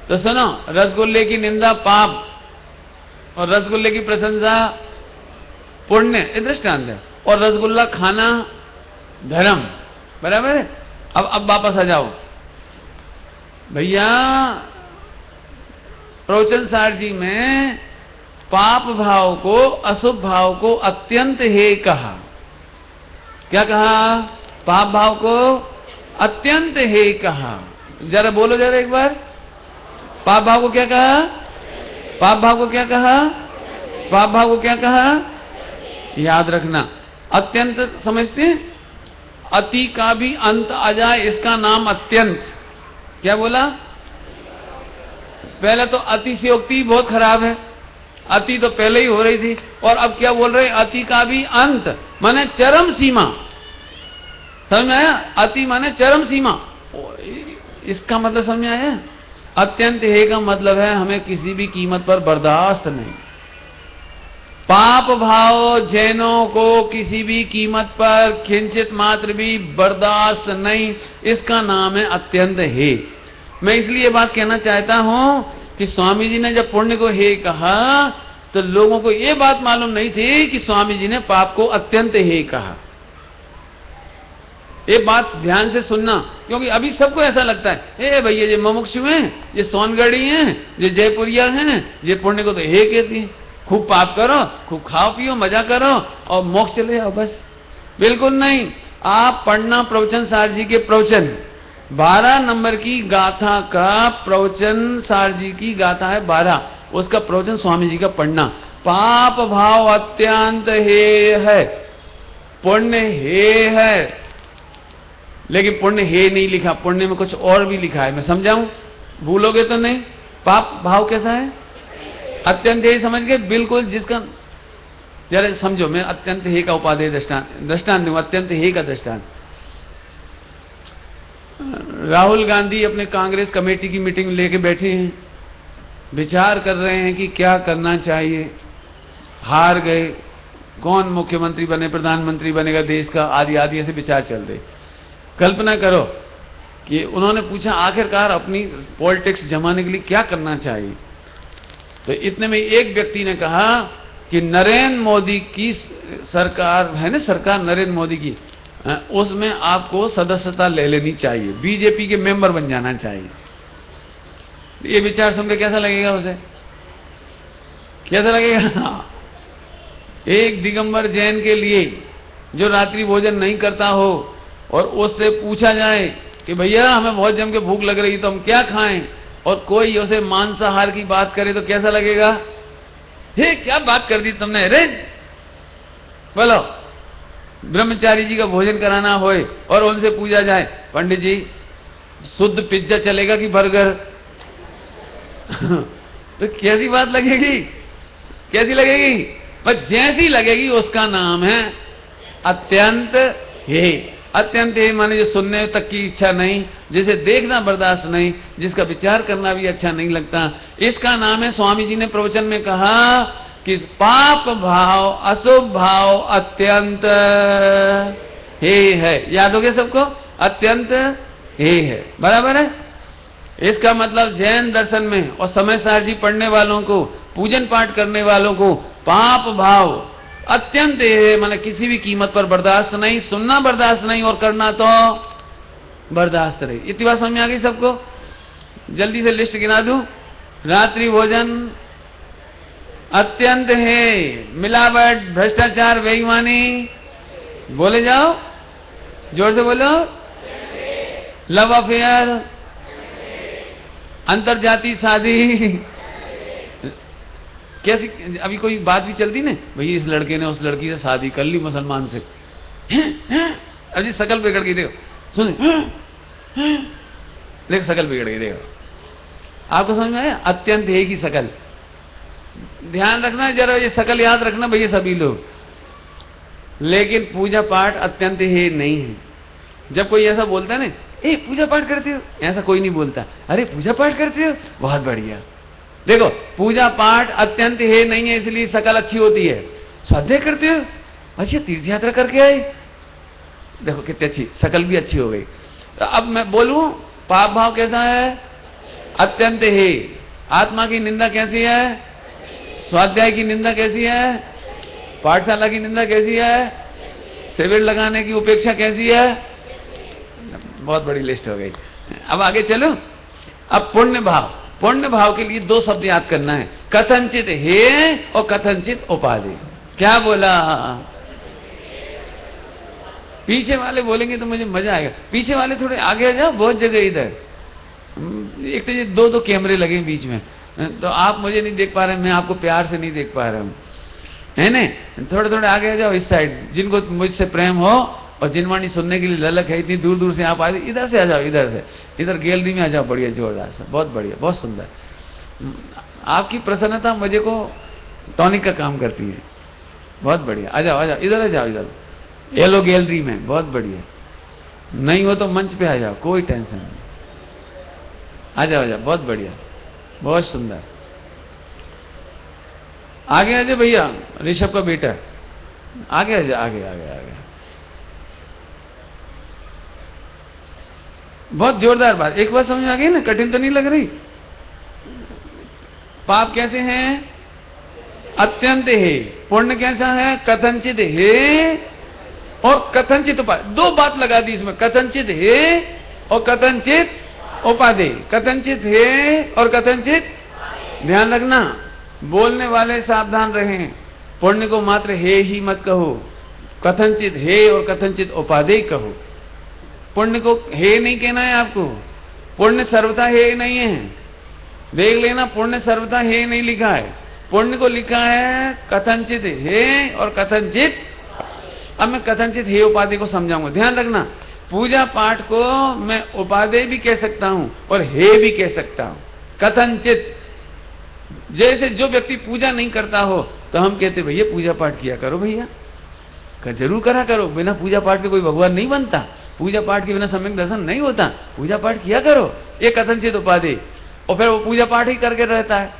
तो सुनो, रसगुल्ले की निंदा पाप और रसगुल्ले की प्रशंसा पुण्य, ये दृष्टांत है। और रसगुल्ला खाना धर्म, बराबर है। अब वापस आ जाओ भैया। प्रवचन सार जी में पाप भाव को, अशुभ भाव को अत्यंत हे कहा। क्या कहा? पाप भाव को अत्यंत हे कहा। जरा बोलो जरा एक बार, पाप भाव को क्या कहा? पाप भाव को क्या कहा? पाप भाव को क्या कहा? याद रखना, अत्यंत समझते हैं? अति का भी अंत आ जाए, इसका नाम अत्यंत। क्या बोला? पहले तो अतिशयोक्ति बहुत खराब है, अति तो पहले ही हो रही थी, और अब क्या बोल रहे? अति का भी अंत, माने चरम सीमा। समझ में आया? अति माने चरम सीमा, इसका मतलब समझ में आया? अत्यंत हे का मतलब है हमें किसी भी कीमत पर बर्दाश्त नहीं। पाप भाव जैनों को किसी भी कीमत पर किंचित मात्र भी बर्दाश्त नहीं, इसका नाम है अत्यंत हे। मैं इसलिए बात कहना चाहता हूं कि स्वामी जी ने जब पुण्य को हे कहा तो लोगों को यह बात मालूम नहीं थी कि स्वामी जी ने पाप को अत्यंत हे कहा। ये बात ध्यान से सुनना, क्योंकि अभी सबको ऐसा लगता है, ए भैया ये मुमुक्षु हैं, ये सोनगढ़ी हैं, ये जयपुरिया हैं, ये पुण्य को तो हे कहती हैं। खूब पाप करो, खूब खाओ पियो, मजा करो और मोक्ष चले आओ बस। बिल्कुल नहीं। आप पढ़ना प्रवचन सार जी के प्रवचन, 12 नंबर की गाथा का प्रवचन सार जी की गाथा है 12, उसका प्रवचन स्वामी जी का पढ़ना। पाप भाव अत्यंत हे है, पुण्य हे है, लेकिन पुण्य हे नहीं लिखा, पुण्य में कुछ और भी लिखा है। मैं समझाऊं, भूलोगे तो नहीं? पाप भाव कैसा है? अत्यंत हे, समझ गए? बिल्कुल। जिसका जरा समझो, मैं अत्यंत हे का उपादेय दृष्टांत दूं, अत्यंत हे का दृष्टांत। राहुल गांधी अपने कांग्रेस कमेटी की मीटिंग लेके बैठे हैं, विचार कर रहे हैं कि क्या करना चाहिए। हार गए, कौन मुख्यमंत्री बने, प्रधानमंत्री बनेगा देश का, आदि आदि ऐसे विचार चल रहे। कल्पना करो कि उन्होंने पूछा आखिरकार अपनी पॉलिटिक्स जमाने के लिए क्या करना चाहिए। तो इतने में एक व्यक्ति ने कहा कि नरेंद्र मोदी की सरकार है ना, सरकार नरेंद्र मोदी की, उसमें आपको सदस्यता ले लेनी चाहिए, बीजेपी के मेंबर बन जाना चाहिए। ये विचार सुनकर कैसा लगेगा उसे? कैसा लगेगा? एक दिगंबर जैन के लिए जो रात्रि भोजन नहीं करता हो और उससे पूछा जाए कि भैया हमें बहुत जम के भूख लग रही तो हम क्या खाएं, और कोई उसे मांसाहार की बात करे तो कैसा लगेगा? हे क्या बात कर दी तुमने, अरे बोलो। ब्रह्मचारी जी का भोजन कराना होए और उनसे पूछा जाए, पंडित जी शुद्ध पिज्जा चलेगा कि बर्गर? तो कैसी बात लगेगी? कैसी लगेगी? पर जैसी लगेगी उसका नाम है अत्यंत हे। अत्यंत हे माने जो सुनने तक की इच्छा नहीं, जिसे देखना बर्दाश्त नहीं, जिसका विचार करना भी अच्छा नहीं लगता, इसका नाम है, स्वामी जी ने प्रवचन में कहा कि पाप भाव, अशुभ भाव अत्यंत हे है। याद हो गया सबको? अत्यंत हे है, बराबर है। इसका मतलब जैन दर्शन में और समय सार जी पढ़ने वालों को, पूजन पाठ करने वालों को पाप भाव अत्यंत है, मतलब किसी भी कीमत पर बर्दाश्त नहीं, सुनना बर्दाश्त नहीं और करना तो बर्दाश्त रही। इतनी बात समझ में आ गई सबको? जल्दी से लिस्ट गिना दूं। रात्रि भोजन अत्यंत है, मिलावट, भ्रष्टाचार, बेईमानी, बोले जाओ, जोर से बोलो, लव अफेयर, अंतरजातीय शादी। कैसी अभी कोई बात भी चलती ना, भाई इस लड़के ने उस लड़की से शादी कर ली मुसलमान से, अजी शकल बिगड़ गई, देखो सुन, देख शकल बिगड़ गई, देखो। आपको समझ में आया? अत्यंत एक ही शकल। ध्यान रखना जरा, ये शकल याद रखना भैया सभी लोग। लेकिन पूजा पाठ अत्यंत ही नहीं है। जब कोई ऐसा बोलता है ना, ए पूजा पाठ करते हो, ऐसा कोई नहीं बोलता। अरे पूजा पाठ करते हो, बहुत बढ़िया। देखो पूजा पाठ अत्यंत है नहीं है, इसलिए शकल अच्छी होती है। स्वाध्याय करते हो, अच्छा तीर्थ यात्रा करके आए, देखो कितनी अच्छी शकल भी अच्छी हो गई। तो अब मैं बोलूं पाप भाव कैसा है? अत्यंत है। आत्मा की निंदा कैसी है? स्वाध्याय की निंदा कैसी है? पाठशाला की निंदा कैसी है? शिविर लगाने की उपेक्षा कैसी है? बहुत बड़ी लिस्ट हो गई। अब आगे चलो। अब पुण्य भाव, पुण्य भाव के लिए दो शब्द याद करना है, कथनचित हे और कथनचित उपाधि। क्या बोला? पीछे वाले बोलेंगे तो मुझे मजा आएगा। पीछे वाले थोड़े आगे आ जाओ, बहुत जगह इधर। एक तो ये दो दो कैमरे लगे बीच में, तो आप मुझे नहीं देख पा रहे, मैं आपको प्यार से नहीं देख पा रहा हूं, है ना? थोड़े थोड़े आगे आ जाओ इस साइड। जिनको मुझसे प्रेम हो और जिनवाणी सुनने के लिए ललक है, इतनी दूर दूर से आप आए, इधर से आ जाओ, इधर से, इधर गैलरी में आ जाओ। बढ़िया, जोरदार से, बहुत बढ़िया, बहुत सुंदर। आपकी प्रसन्नता मुझे को टॉनिक का काम करती है। बहुत बढ़िया, आ जाओ, आ जाओ, इधर आ जाओ, इधर येलो गैलरी में। बहुत बढ़िया। नहीं हो तो मंच पे आ जाओ, कोई टेंशन नहीं। आ जाओ, आ जाओ, बहुत बढ़िया, बहुत सुंदर। आगे आ जाओ भैया, ऋषभ का बेटा, आगे आ जाओ, आगे आगे आगे। बहुत जोरदार बात। एक बार समझ आ गई ना? कठिन तो नहीं लग रही? पाप कैसे हैं? अत्यंत है। पुण्य कैसा है? कथनचित है और कथनचित उपाधि। दो बात लगा दी इसमें, कथनचित है और कथनचित उपाधि। कथनचित है और कथनचित, ध्यान रखना, बोलने वाले सावधान रहें। पुण्य को मात्र हे ही मत कहो, कथनचित है और कथनचित उपाधि कहो। पुण्य को हे नहीं कहना है आपको। पुण्य सर्वथा हे नहीं है, देख लेना, पुण्य सर्वथा हे नहीं लिखा है। पुण्य को लिखा है कथनचित हे और कथनचित। अब मैं कथनचित हे उपाधि को समझाऊंगा, ध्यान रखना। पूजा पाठ को मैं उपाधि भी कह सकता हूं और हे भी कह सकता हूं। कथनचित, जैसे जो व्यक्ति पूजा नहीं करता हो तो हम कहते भैया पूजा पाठ किया करो, भैया जरूर करा करो। बिना पूजा पाठ के कोई भगवान नहीं बनता, पूजा पाठ के बिना सम्यक दर्शन नहीं होता, पूजा पाठ किया करो। ये कथनचित उपाधि। और फिर वो पूजा पाठ ही करके रहता है,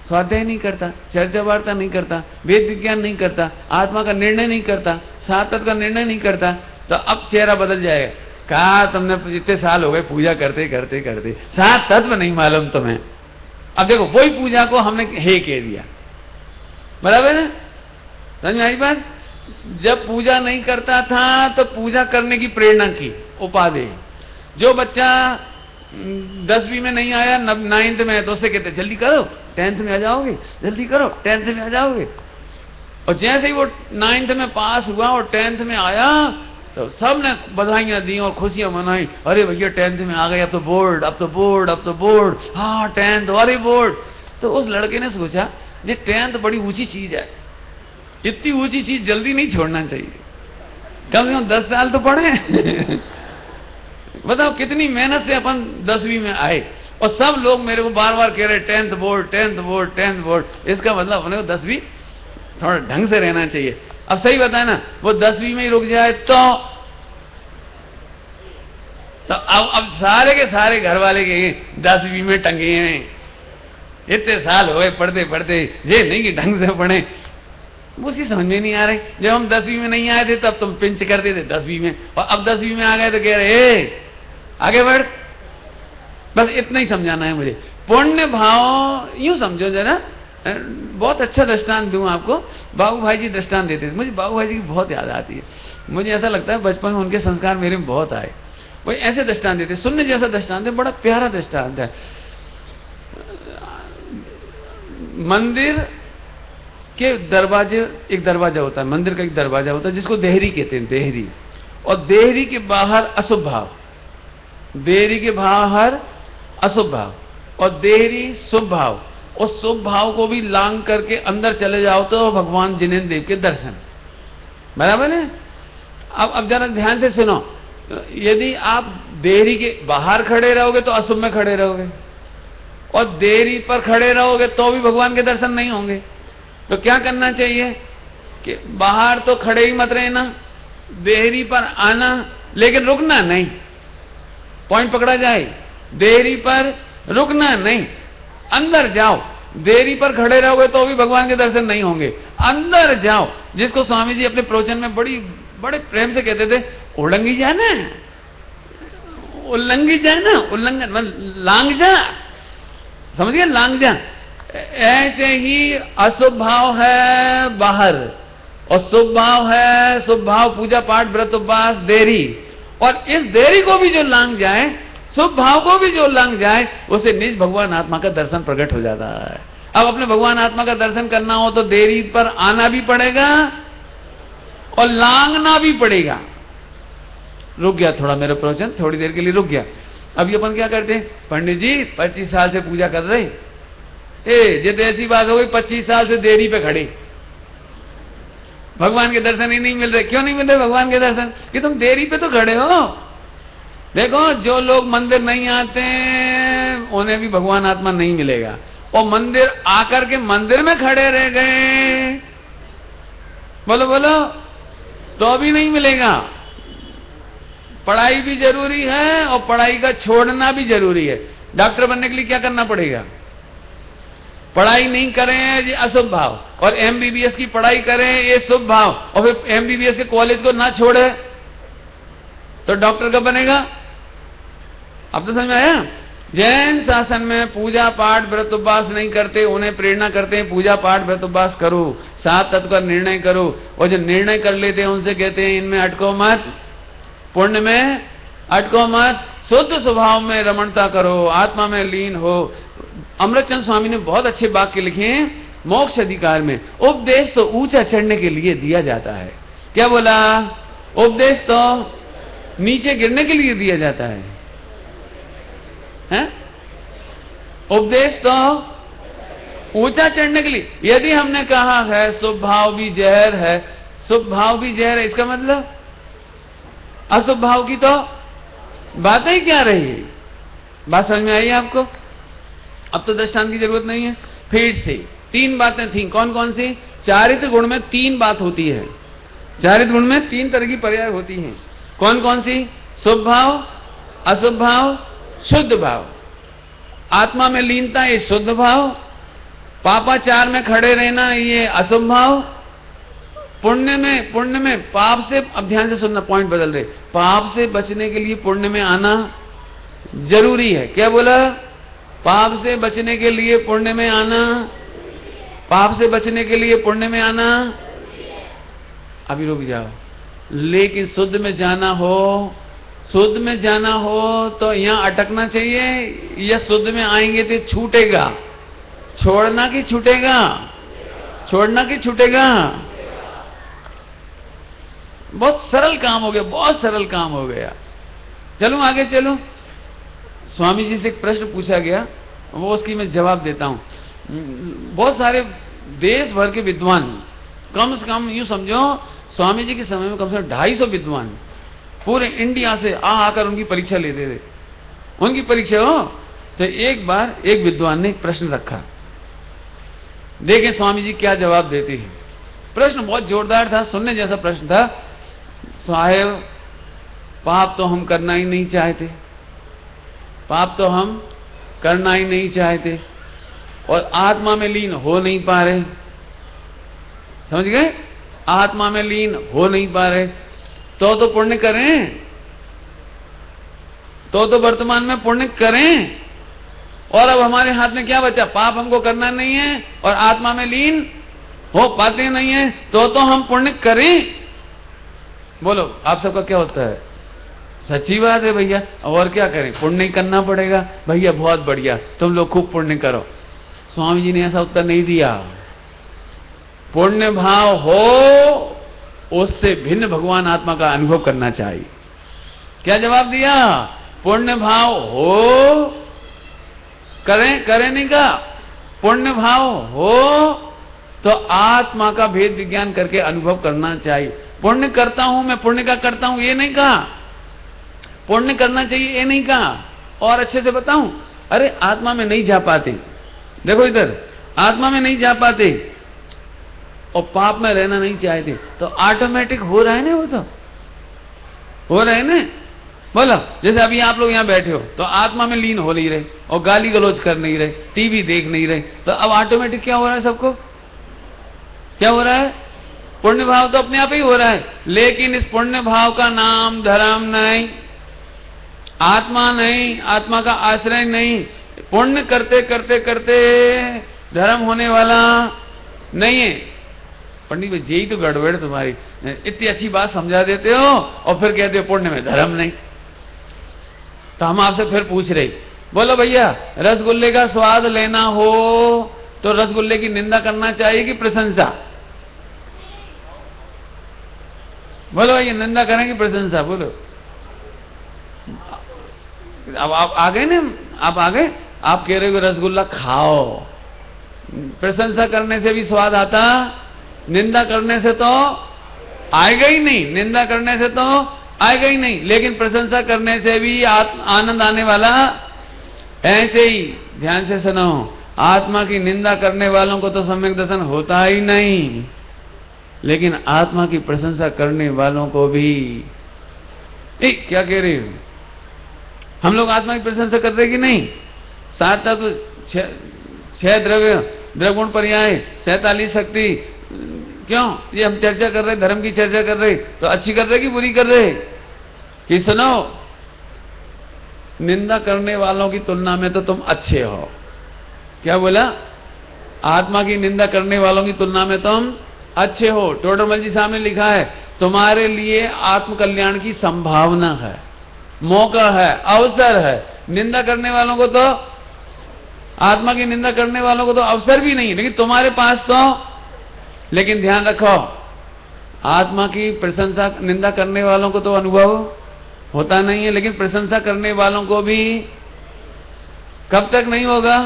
स्वाध्याय नहीं करता, चर्चा वार्ता नहीं करता, वेद विज्ञान नहीं करता, आत्मा का निर्णय नहीं करता, सात तत्व का निर्णय नहीं करता। तो अब चेहरा बदल जाएगा। कहा तुमने इतने साल हो गए पूजा करते करते करते, सात तत्व नहीं मालूम तुम्हें। अब देखो वही पूजा को हमने हे कह दिया, बराबर है? समझ में आई बात? जब पूजा नहीं करता था तो पूजा करने की प्रेरणा की उपाधि। जो बच्चा 10वीं में नहीं आया, 9th में, तो उससे कहते जल्दी करो 10th में आ जाओगे, जल्दी करो 10th में आ जाओगे। और जैसे ही वो 9th में पास हुआ और 10th में आया तो सब ने बधाइयां दी और खुशियां मनाई। अरे भैया 10th में आ गए, अब तो बोर्ड, अब तो बोर्ड, अब तो बोर्ड, हाँ 10th, अरे बोर्ड। तो उस लड़के ने सोचा ये 10th बड़ी ऊंची चीज है, इतनी ऊंची चीज जल्दी नहीं छोड़ना चाहिए, कम से कम 10 साल तो पढ़े। बताओ कितनी मेहनत से अपन 10वीं में आए और सब लोग मेरे को बार बार कह रहे 10th board, 10th board, 10th board. इसका मतलब अपने को 10वीं थोड़ा ढंग से रहना चाहिए। अब सही बताए ना, वो 10वीं में ही रुक जाए तो अब सारे के सारे घर वाले के 10वीं में टंगे हैं, इतने साल हो गए पढ़ते पढ़ते, ये नहीं कि ढंग से पढ़े। मुझे समझ में नहीं आ रही, जब हम 10वीं में नहीं आए थे तब तुम पिंच करते थे 10वीं में, और अब 10वीं में आ गए तो कह रहे आगे बढ़। बस इतना ही समझाना है मुझे। पुण्य भाव यूं समझो जरा, बहुत अच्छा दृष्टांत दूं आपको। बाबू भाई जी दृष्टांत देते थे, मुझे बाबू भाई जी की बहुत याद आती है। मुझे ऐसा लगता है बचपन में उनके संस्कार मेरे में बहुत आए। वो ऐसे दृष्टांत देते, सुनने जैसा दृष्टांत है, बड़ा प्यारा दृष्टांत है। मंदिर के दरवाजे, एक दरवाजा होता है, मंदिर का एक दरवाजा होता है जिसको देहरी कहते हैं, देहरी। और देहरी के बाहर अशुभ भाव, देरी के भाव हर अशुभ भाव, और देरी शुभ भाव, उस शुभ भाव को भी लांग करके अंदर चले जाओ तो भगवान जिनेन्द्र देव के दर्शन। बराबर है। अब जरा ध्यान से सुनो, यदि आप देरी के बाहर खड़े रहोगे तो अशुभ में खड़े रहोगे, और देरी पर खड़े रहोगे तो भी भगवान के दर्शन नहीं होंगे। तो क्या करना चाहिए कि बाहर तो खड़े ही मत रहना, देरी पर आना, लेकिन रुकना नहीं। पॉइंट पकड़ा जाए, देरी पर रुकना नहीं, अंदर जाओ। देरी पर खड़े रहोगे तो भी भगवान के दर्शन नहीं होंगे, अंदर जाओ। जिसको स्वामी जी अपने प्रवचन में बड़े प्रेम से कहते थे, उल्लंघी जाना, उल्लंघी जाना, उल्लंघन लांग जा, समझ गए, लांग जा। ऐसे ही अशुभ भाव है बाहर, और शुभ भाव है, शुभ भाव पूजा पाठ व्रत उपवास देरी, और इस देरी को भी जो लांग जाए, शुभ भाव को भी जो लांग जाए, उसे निज भगवान आत्मा का दर्शन प्रकट हो जाता है। अब अपने भगवान आत्मा का दर्शन करना हो तो देरी पर आना भी पड़ेगा और लांगना भी पड़ेगा। रुक गया थोड़ा मेरा प्रवचन, थोड़ी देर के लिए रुक गया। अभी अपन क्या करते हैं, पंडित जी 25 साल से पूजा कर रहे, ये तो ऐसी बात हो गई 25 साल से देरी पे खड़े, भगवान के दर्शन ही नहीं मिल रहे। क्यों नहीं मिल रहे भगवान के दर्शन? कि तुम देरी पे तो खड़े हो। देखो, जो लोग मंदिर नहीं आते उन्हें भी भगवान आत्मा नहीं मिलेगा, और मंदिर आकर के मंदिर में खड़े रह गए, बोलो बोलो, तो भी नहीं मिलेगा। पढ़ाई भी जरूरी है और पढ़ाई का छोड़ना भी जरूरी है। डॉक्टर बनने के लिए क्या करना पड़ेगा? पढ़ाई नहीं करें ये अशुभ भाव, और एमबीबीएस की पढ़ाई करें ये शुभ भाव, और फिर एमबीबीएस के कॉलेज को ना छोड़े तो डॉक्टर कब बनेगा? अब तो समझ में आया? जैन शासन में पूजा पाठ व्रत उपवास नहीं करते, उन्हें प्रेरणा करते हैं पूजा पाठ व्रत उपवास करो, 7 तत्व का निर्णय करो, और जो निर्णय कर लेते हैं उनसे कहते हैं इनमें अटको मत, पुण्य में अटको मत, शुद्ध स्वभाव में रमणता करो, आत्मा में लीन हो। अमृतचंद स्वामी ने बहुत अच्छे वाक्य लिखे हैं मोक्ष अधिकार में, उपदेश तो ऊंचा चढ़ने के लिए दिया जाता है। क्या बोला? उपदेश तो नीचे गिरने के लिए दिया जाता है, उपदेश तो ऊंचा चढ़ने के लिए। यदि हमने कहा है शुभ भाव भी जहर है, शुभ भाव भी जहर है, इसका मतलब अशुभ भाव की तो बात ही क्या रही? बात समझ में आई आपको? अब तो दृष्टांत की जरूरत नहीं है। फिर से 3 बातें थी, कौन कौन सी? चारित्र गुण में 3 बात होती है, चारित्र गुण में 3 तरह की पर्याय होती हैं। कौन कौन सी? शुभ भाव, अशुभ भाव, शुद्ध भाव। आत्मा में लीनता ये शुद्ध भाव, पापाचार में खड़े रहना ये अशुभ भाव, पुण्य में पाप से, अब ध्यान से सुनना, पॉइंट बदल रहे, पाप से बचने के लिए पुण्य में आना जरूरी है। क्या बोला? पाप से बचने के लिए पुण्य में आना, पाप से बचने के लिए पुण्य में आना। अभी रुक जाओ, लेकिन शुद्ध में जाना हो, शुद्ध में जाना हो तो यहां अटकना चाहिए, या शुद्ध में आएंगे तो छूटेगा? छोड़ना कि छूटेगा? छोड़ना कि छूटेगा? बहुत सरल काम हो गया, बहुत सरल काम हो गया। चलूं आगे चलूं। स्वामी जी से एक प्रश्न पूछा गया, वो उसकी मैं जवाब देता हूं। बहुत सारे देश भर के विद्वान, कम से कम यूं समझो स्वामी जी के समय में कम से कम 250 विद्वान पूरे इंडिया से आकर उनकी परीक्षा लेते थे। उनकी परीक्षा हो तो एक बार एक विद्वान ने एक प्रश्न रखा, देखें स्वामी जी क्या जवाब देते हैं। प्रश्न बहुत जोरदार था, सुनने जैसा प्रश्न था। साहेब, पाप तो हम करना ही नहीं चाहते, पाप तो हम करना ही नहीं चाहते, और आत्मा में लीन हो नहीं पा रहे। समझ गए? आत्मा में लीन हो नहीं पा रहे, तो पुण्य करें, तो वर्तमान में पुण्य करें, और अब हमारे हाथ में क्या बचा? पाप हमको करना नहीं है और आत्मा में लीन हो पाते नहीं है, तो हम पुण्य करें। बोलो आप सबका क्या होता है? सच्ची बात है भैया, और क्या करें? पुण्य करना पड़ेगा। भैया बहुत बढ़िया, तुम लोग खूब पुण्य करो। स्वामी जी ने ऐसा उत्तर नहीं दिया। पुण्य भाव हो, उससे भिन्न भगवान आत्मा का अनुभव करना चाहिए। क्या जवाब दिया? पुण्य भाव हो, करें नहीं कहा, पुण्य भाव हो तो आत्मा का भेद विज्ञान करके अनुभव करना चाहिए। पुण्य करता हूं मैं, पुण्य का करता हूं ये नहीं कहा, पुण्य करना चाहिए ये नहीं कहा। और अच्छे से बताऊं, अरे आत्मा में नहीं जा पाते, देखो इधर, आत्मा में नहीं जा पाते और पाप में रहना नहीं चाहते, तो ऑटोमेटिक हो रहा है ना, वो तो हो रहा है ना। बोलो, जैसे अभी आप लोग यहां बैठे हो तो आत्मा में लीन हो नहीं रहे और गाली गलौज कर नहीं रहे, टीवी देख नहीं रहे, तो अब ऑटोमेटिक क्या हो रहा है सबको, क्या हो रहा है? पुण्य भाव तो अपने आप ही हो रहा है, लेकिन इस पुण्य भाव का नाम धर्म नहीं, आत्मा नहीं, आत्मा का आश्रय नहीं। पुण्य करते करते करते धर्म होने वाला नहीं है। पंडित भाई यही तो गड़बड़ तुम्हारी, इतनी अच्छी बात समझा देते हो और फिर कहते हो पुण्य में धर्म नहीं। तो हम आपसे फिर पूछ रहे, बोलो भैया, रसगुल्ले का स्वाद लेना हो तो रसगुल्ले की निंदा करना चाहिए कि प्रशंसा? बोलो भैया, निंदा करें कि प्रशंसा? बोलो। अब आप आ गए ना, आप आ गए, आप कह रहे हो रसगुल्ला खाओ, प्रशंसा करने से भी स्वाद आता, निंदा करने से तो आएगा ही नहीं, निंदा करने से तो आएगा ही नहीं, लेकिन प्रशंसा करने से भी आनंद आने वाला। ऐसे ही ध्यान से सुनो, आत्मा की निंदा करने वालों को तो सम्यक दर्शन होता ही नहीं, लेकिन आत्मा की प्रशंसा करने वालों को भी। क्या कह रहे हो? हम लोग आत्मा की प्रशंसा करते कि नहीं? 7 तत्व, 6 द्रव्य, द्रवगुण पर्याय, 47 शक्ति, क्यों ये हम चर्चा कर रहे, धर्म की चर्चा कर रहे, तो अच्छी कर रहे कि बुरी कर रहे? कि सुनो, निंदा करने वालों की तुलना में तो तुम अच्छे हो। क्या बोला? आत्मा की निंदा करने वालों की तुलना में तुम अच्छे हो। टोडरमल जी साहब ने लिखा है, तुम्हारे लिए आत्म कल्याण की संभावना है, मौका है, अवसर है। निंदा करने वालों को तो, आत्मा की निंदा करने वालों को तो अवसर भी नहीं, लेकिन तुम्हारे पास तो। लेकिन ध्यान रखो, आत्मा की प्रशंसा, निंदा करने वालों को तो अनुभव होता नहीं है, लेकिन प्रशंसा करने वालों को भी कब तक नहीं होगा?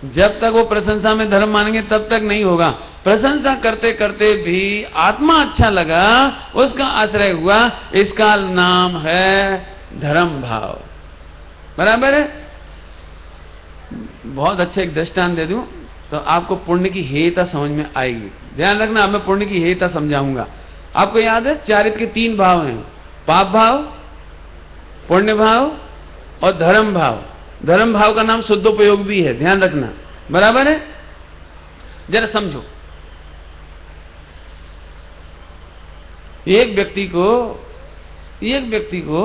जब तक वो प्रशंसा में धर्म मानेंगे तब तक नहीं होगा। प्रशंसा करते करते भी आत्मा अच्छा लगा, उसका आश्रय हुआ, इसका नाम है धर्म भाव। बराबर है? बहुत अच्छा एक दृष्टांत दे दूं तो आपको पुण्य की हेयता समझ में आएगी। ध्यान रखना, अब मैं पुण्य की हेयता समझाऊंगा। आपको याद है चारित्र के 3 भाव हैं, पाप भाव, पुण्य भाव और धर्म भाव। धर्म भाव का नाम शुद्धोपयोग भी है, ध्यान रखना। बराबर है? जरा समझो, एक व्यक्ति को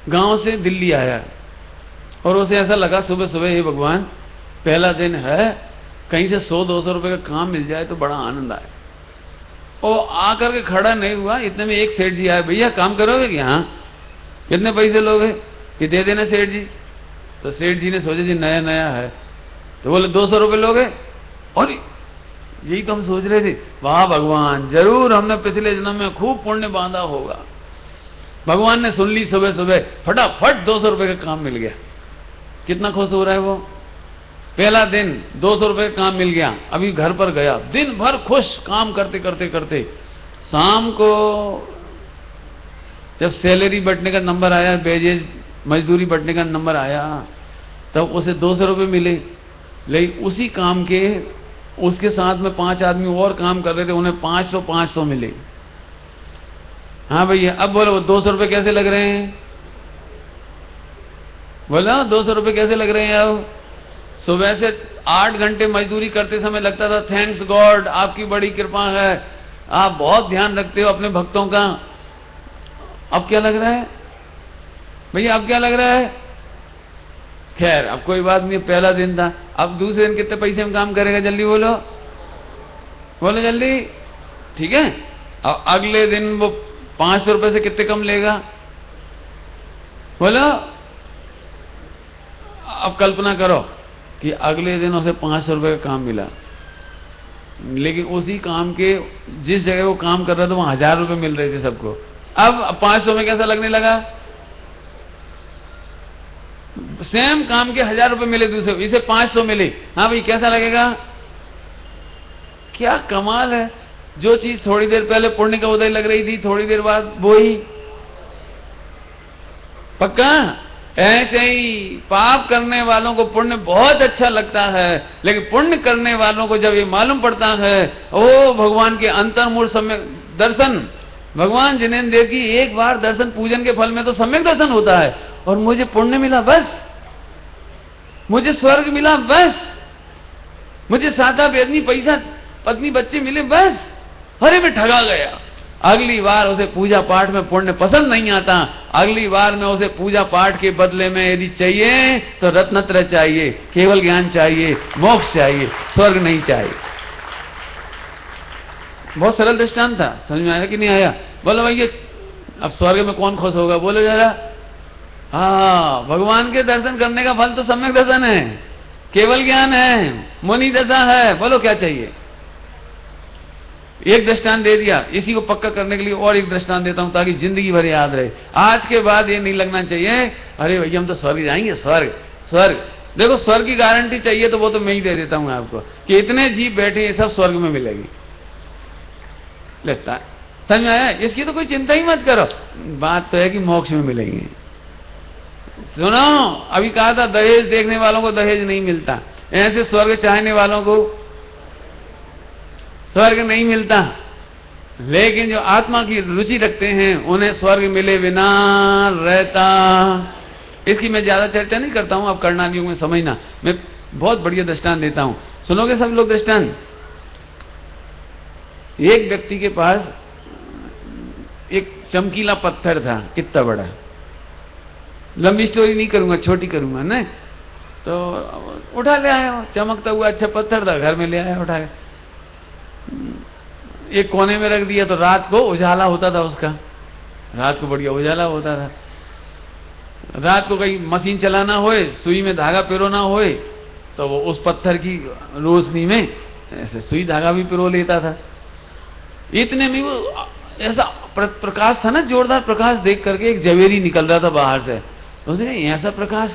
गांव से दिल्ली आया और उसे ऐसा लगा सुबह सुबह, हे भगवान, पहला दिन है, कहीं से 100-200 रुपए का काम मिल जाए तो बड़ा आनंद आए। और आकर के खड़ा नहीं हुआ, इतने में एक सेठ जी आए, भैया काम करोगे क्या? हाँ। कितने पैसे लोगे? कि दे देना सेठ जी। तो सेठ जी ने सोचा जी नया नया है, तो बोले 200 रुपए लोगे? और यही तो हम सोच रहे थे, वाह भगवान, जरूर हमने पिछले जन्म में खूब पुण्य बांधा होगा। भगवान ने सुन ली, सुबह सुबह फटाफट 200 रुपए का काम मिल गया। कितना खुश हो रहा है वो। पहला दिन 200 रुपए का काम मिल गया, अभी घर पर गया, दिन भर खुश काम करते करते करते, शाम को जब सैलरी बटने का नंबर आया, वेजेज मजदूरी बटने का नंबर आया, तब उसे 200 रुपए मिले। लेकिन उसी काम के उसके साथ में 5 आदमी और काम कर रहे थे, उन्हें 500 मिले। हाँ भैया, अब बोलो 200 रुपए कैसे लग रहे हैं? बोला 200 रुपए कैसे लग रहे हैं? अब सुबह से 8 घंटे मजदूरी करते समय लगता था थैंक्स गॉड, आपकी बड़ी कृपा है, आप बहुत ध्यान रखते हो अपने भक्तों का। अब क्या लग रहा है भैया? अब क्या लग रहा है? खैर अब कोई बात नहीं, पहला दिन था। अब दूसरे दिन कितने पैसे में काम करेगा? जल्दी बोलो, बोलो जल्दी। ठीक है, अब अगले दिन वो 500 रुपए से कितने कम लेगा? बोलो। अब कल्पना करो कि अगले दिन उसे 500 रुपए का काम मिला, लेकिन उसी काम के जिस जगह वो काम कर रहा था वहां 1000 रुपए मिल रहे थे सबको। अब 500 में कैसा लगने लगा? सेम काम के 1000 रुपए मिले दूसरे, इसे 500 मिले, हाँ भाई कैसा लगेगा? क्या कमाल है। जो चीज थोड़ी देर पहले पुण्य का उदय लग रही थी, थोड़ी देर बाद वो ही। पक्का? ऐसे ही पाप करने वालों को पुण्य बहुत अच्छा लगता है, लेकिन पुण्य करने वालों को जब ये मालूम पड़ता है ओ भगवान के अंतर्मूल सम्यक दर्शन, भगवान जिनेन्द्र देव की एक बार दर्शन पूजन के फल में तो सम्यक दर्शन होता है, और मुझे पुण्य मिला बस, मुझे स्वर्ग मिला बस, मुझे सादा बेदनी पैसा पत्नी बच्चे मिले बस, अरे मैं ठगा गया। अगली बार उसे पूजा पाठ में पुण्य पसंद नहीं आता, अगली बार में उसे पूजा पाठ के बदले में यदि चाहिए तो रत्नत्र चाहिए, केवल ज्ञान चाहिए, मोक्ष चाहिए, स्वर्ग नहीं चाहिए। बहुत सरल दृष्टांत था, समझ में आया कि नहीं आया? बोलो भाई अब स्वर्ग में कौन खुश होगा? बोलो जरा। हाँ, भगवान के दर्शन करने का फल तो सम्यक दर्शन है, केवल ज्ञान है, मुनि दशा है। बोलो क्या चाहिए? एक दृष्टांत दे दिया, इसी को पक्का करने के लिए और एक दृष्टांत देता हूं ताकि जिंदगी भर याद रहे। आज के बाद ये नहीं लगना चाहिए अरे भैया हम तो स्वर्ग जाएंगे, स्वर्ग स्वर्ग। देखो स्वर्ग की गारंटी चाहिए तो वो तो मैं ही दे देता हूं आपको कि इतने जीव बैठे ये सब स्वर्ग में मिलेगी। लेता समझ में आया? इसकी तो कोई चिंता ही मत करो, बात तो है कि मोक्ष में मिलेंगे। सुनो, अभी कहा था दहेज देखने वालों को दहेज नहीं मिलता, ऐसे स्वर्ग चाहने वालों को स्वर्ग नहीं मिलता, लेकिन जो आत्मा की रुचि रखते हैं उन्हें स्वर्ग मिले बिना रहता। इसकी मैं ज्यादा चर्चा नहीं करता हूं, आप करना नहीं में समझना, मैं बहुत बढ़िया दृष्टांत देता हूं, सुनोगे सब लोग दृष्टांत। एक व्यक्ति के पास एक चमकीला पत्थर था, इतना बड़ा, लंबी स्टोरी नहीं करूंगा, छोटी करूंगा ना, तो उठा ले आया, चमकता हुआ अच्छा पत्थर था, घर में ले आया उठा के, एक कोने में रख दिया, तो रात को उजाला होता था उसका, रात को बढ़िया उजाला होता था। रात को कहीं मशीन चलाना होए, सुई में धागा पिरोना होए, तो वो उस पत्थर की रोशनी में ऐसे सुई धागा भी पिरो लेता था। इतने में वो ऐसा प्रकाश था ना, जोरदार प्रकाश देख करके एक जवेरी निकल रहा था बाहर से, तो उसने ऐसा प्रकाश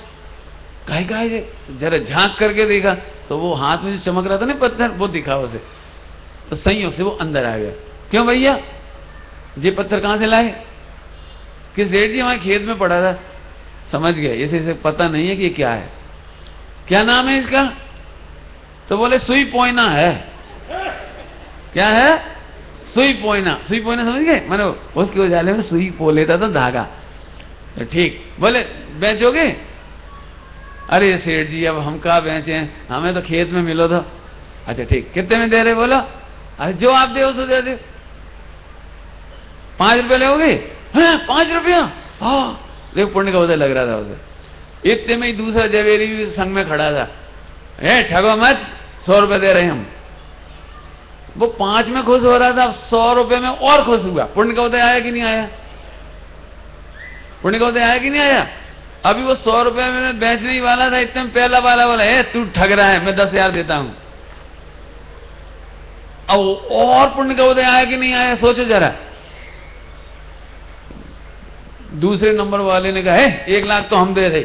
काहे काहे, जरा झांक करके देखा तो वो हाथ में जो चमक रहा था ना पत्थर, वो दिखा उसे, तो संयोग से वो अंदर आ गया। क्यों भैया ये पत्थर कहां से लाए? कि सेठ जी हमारे खेत में पड़ा था। समझ गए, इसे पता नहीं है कि ये क्या है, क्या नाम है इसका? तो बोले सुई पोइना है। क्या है? सुई पोइना। सुई पोइना समझ गए, मानो उसके उजाले में सुई पो लेता था धागा। तो ठीक, बोले बेचोगे? अरे सेठ जी अब हम कहाँ बेचे, हमें तो खेत में मिलो था। अच्छा ठीक, कितने में दे रहे? बोलो अरे जो आप दे उसे दे दे। 5 रुपये लोगे? 5 रुपया? हाँ, देखो पुण्य का उदय लग रहा था उसे। इतने में ही दूसरा जवेरी भी संग में खड़ा था, ठगो मत, 100 रुपए दे रहे हैं हम। वो 5 में खुश हो रहा था, 100 रुपए में और खुश हुआ। पुण्य का उदय आया कि नहीं आया? पुण्य का उदय आया कि नहीं आया? अभी वो 100 रुपए में बेचने ही वाला था, इतने में पहला वाला बोला तू ठग रहा है, मैं 10,000 देता हूं। अब और पुण्य का उदय आया कि नहीं आया? सोचो जरा। दूसरे नंबर वाले ने कहा 1 लाख तो हम दे रहे।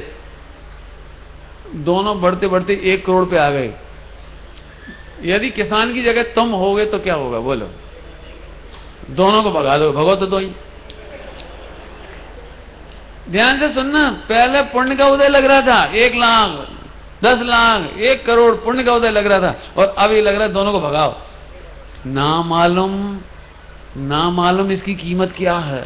दोनों बढ़ते बढ़ते 1 करोड़ पे आ गए। यदि किसान की जगह तुम होगे तो क्या होगा? बोलो। दोनों को भगा दो, भगो तो दो ही। ध्यान से सुनना, पहले पुण्य का उदय लग रहा था 1 लाख, 10 लाख, 1 करोड़ पुण्य का उदय लग रहा था, और अब ये लग रहा है दोनों को भगाओ। ना मालूम इसकी कीमत क्या है।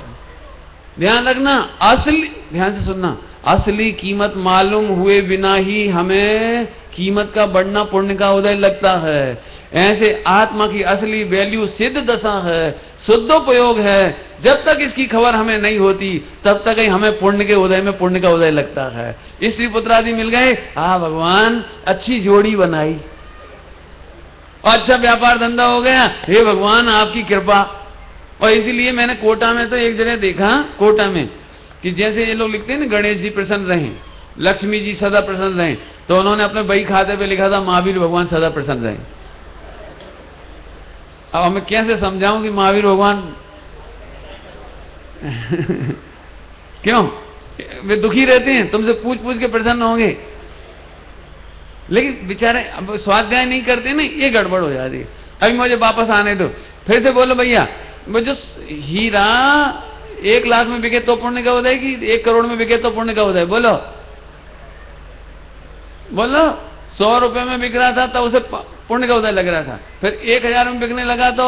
ध्यान रखना, असली, ध्यान से सुनना, असली कीमत मालूम हुए बिना ही हमें कीमत का बढ़ना पुण्य का उदय लगता है। ऐसे आत्मा की असली वैल्यू सिद्ध दशा है, शुद्धोपयोग है। जब तक इसकी खबर हमें नहीं होती तब तक ही हमें पुण्य के उदय में पुण्य का उदय लगता है। स्त्री पुत्र आदि मिल गए, भगवान अच्छी जोड़ी बनाई, अच्छा व्यापार धंधा हो गया, हे भगवान आपकी कृपा। और इसीलिए मैंने कोटा में तो एक जगह देखा, कोटा में, कि जैसे ये लोग लिखते हैं ना गणेश जी प्रसन्न रहें, लक्ष्मी जी सदा प्रसन्न रहें, तो उन्होंने अपने बही खाते पे लिखा था महावीर भगवान सदा प्रसन्न रहें। अब हमें कैसे समझाऊं कि महावीर भगवान क्यों वे दुखी रहते हैं, तुमसे पूछ पूछ के प्रसन्न होंगे, लेकिन बेचारे अब स्वाध्याय नहीं करते ना, ये गड़बड़ हो जाती है। अभी मुझे वापस आने दो, फिर से बोलो भैया, वो जो हीरा 1 लाख में बिके तो पुण्य का उदय की 1 करोड़ में बिके तो पुण्य का उदय? बोलो बोलो। 100 रुपए में बिक रहा था तो उसे पुण्य का उदय लग रहा था, फिर 1000 में बिकने लगा तो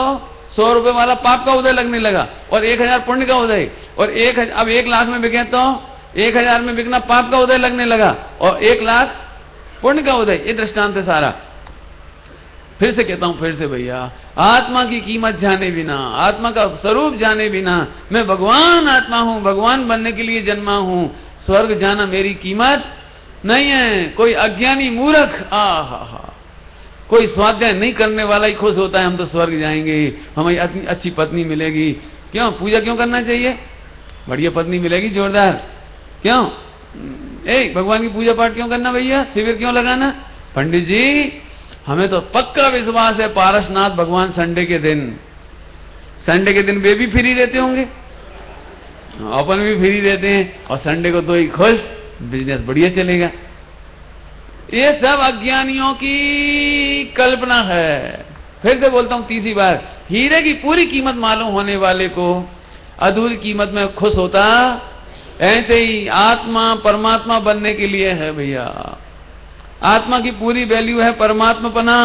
100 रुपए वाला पाप का उदय लगने लगा, और 1000 पुण्य का उदय, और अब 1 लाख में बिके तो 1000 में बिकना पाप का उदय लगने लगा, और 1 लाख पुण्य का उदय। ये दृष्टांत है सारा। फिर से कहता हूं, फिर से भैया, आत्मा की कीमत जाने बिना, आत्मा का स्वरूप जाने बिना, मैं भगवान आत्मा हूं, भगवान बनने के लिए जन्मा हूं, स्वर्ग जाना मेरी कीमत नहीं है। कोई अज्ञानी मूर्ख कोई स्वाध्याय नहीं करने वाला ही खुश होता है, हम तो स्वर्ग जाएंगे, हमें अच्छी पत्नी मिलेगी। क्यों? पूजा क्यों करना चाहिए? बढ़िया पत्नी मिलेगी जोरदार। क्यों? भगवान की पूजा पाठ क्यों करना भैया? शिविर क्यों लगाना? पंडित जी, हमें तो पक्का विश्वास है पारसनाथ भगवान संडे के दिन वे भी फ्री रहते होंगे, अपन भी फ्री रहते हैं, और संडे को तो ही खुश, बिजनेस बढ़िया चलेगा। ये सब अज्ञानियों की कल्पना है। फिर से बोलता हूं तीसरी बार, हीरे की पूरी कीमत मालूम होने वाले को अधूरी कीमत में खुश होता। ऐसे ही आत्मा परमात्मा बनने के लिए है भैया। आत्मा की पूरी वैल्यू है परमात्मापना।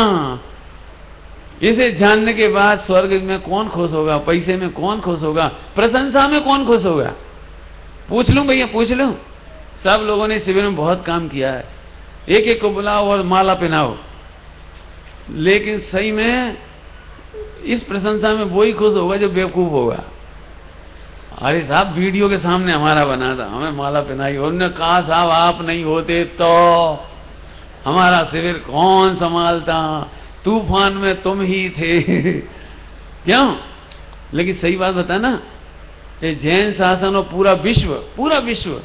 इसे जानने के बाद स्वर्ग में कौन खुश होगा? पैसे में कौन खुश होगा? प्रशंसा में कौन खुश होगा? पूछ लूं भैया, पूछ लूं। सब लोगों ने शिविर में बहुत काम किया है, एक एक को बुलाओ और माला पहनाओ, लेकिन सही में इस प्रशंसा में वही खुश होगा जो बेवकूफ होगा। अरे साहब, वीडियो के सामने हमारा बना था, हमें माला पहनाई, उन्होंने कहा साहब आप नहीं होते तो हमारा शिविर कौन संभालता, तूफान में तुम ही थे। क्यों? लेकिन सही बात बता ना, ये जैन शासन और पूरा विश्व,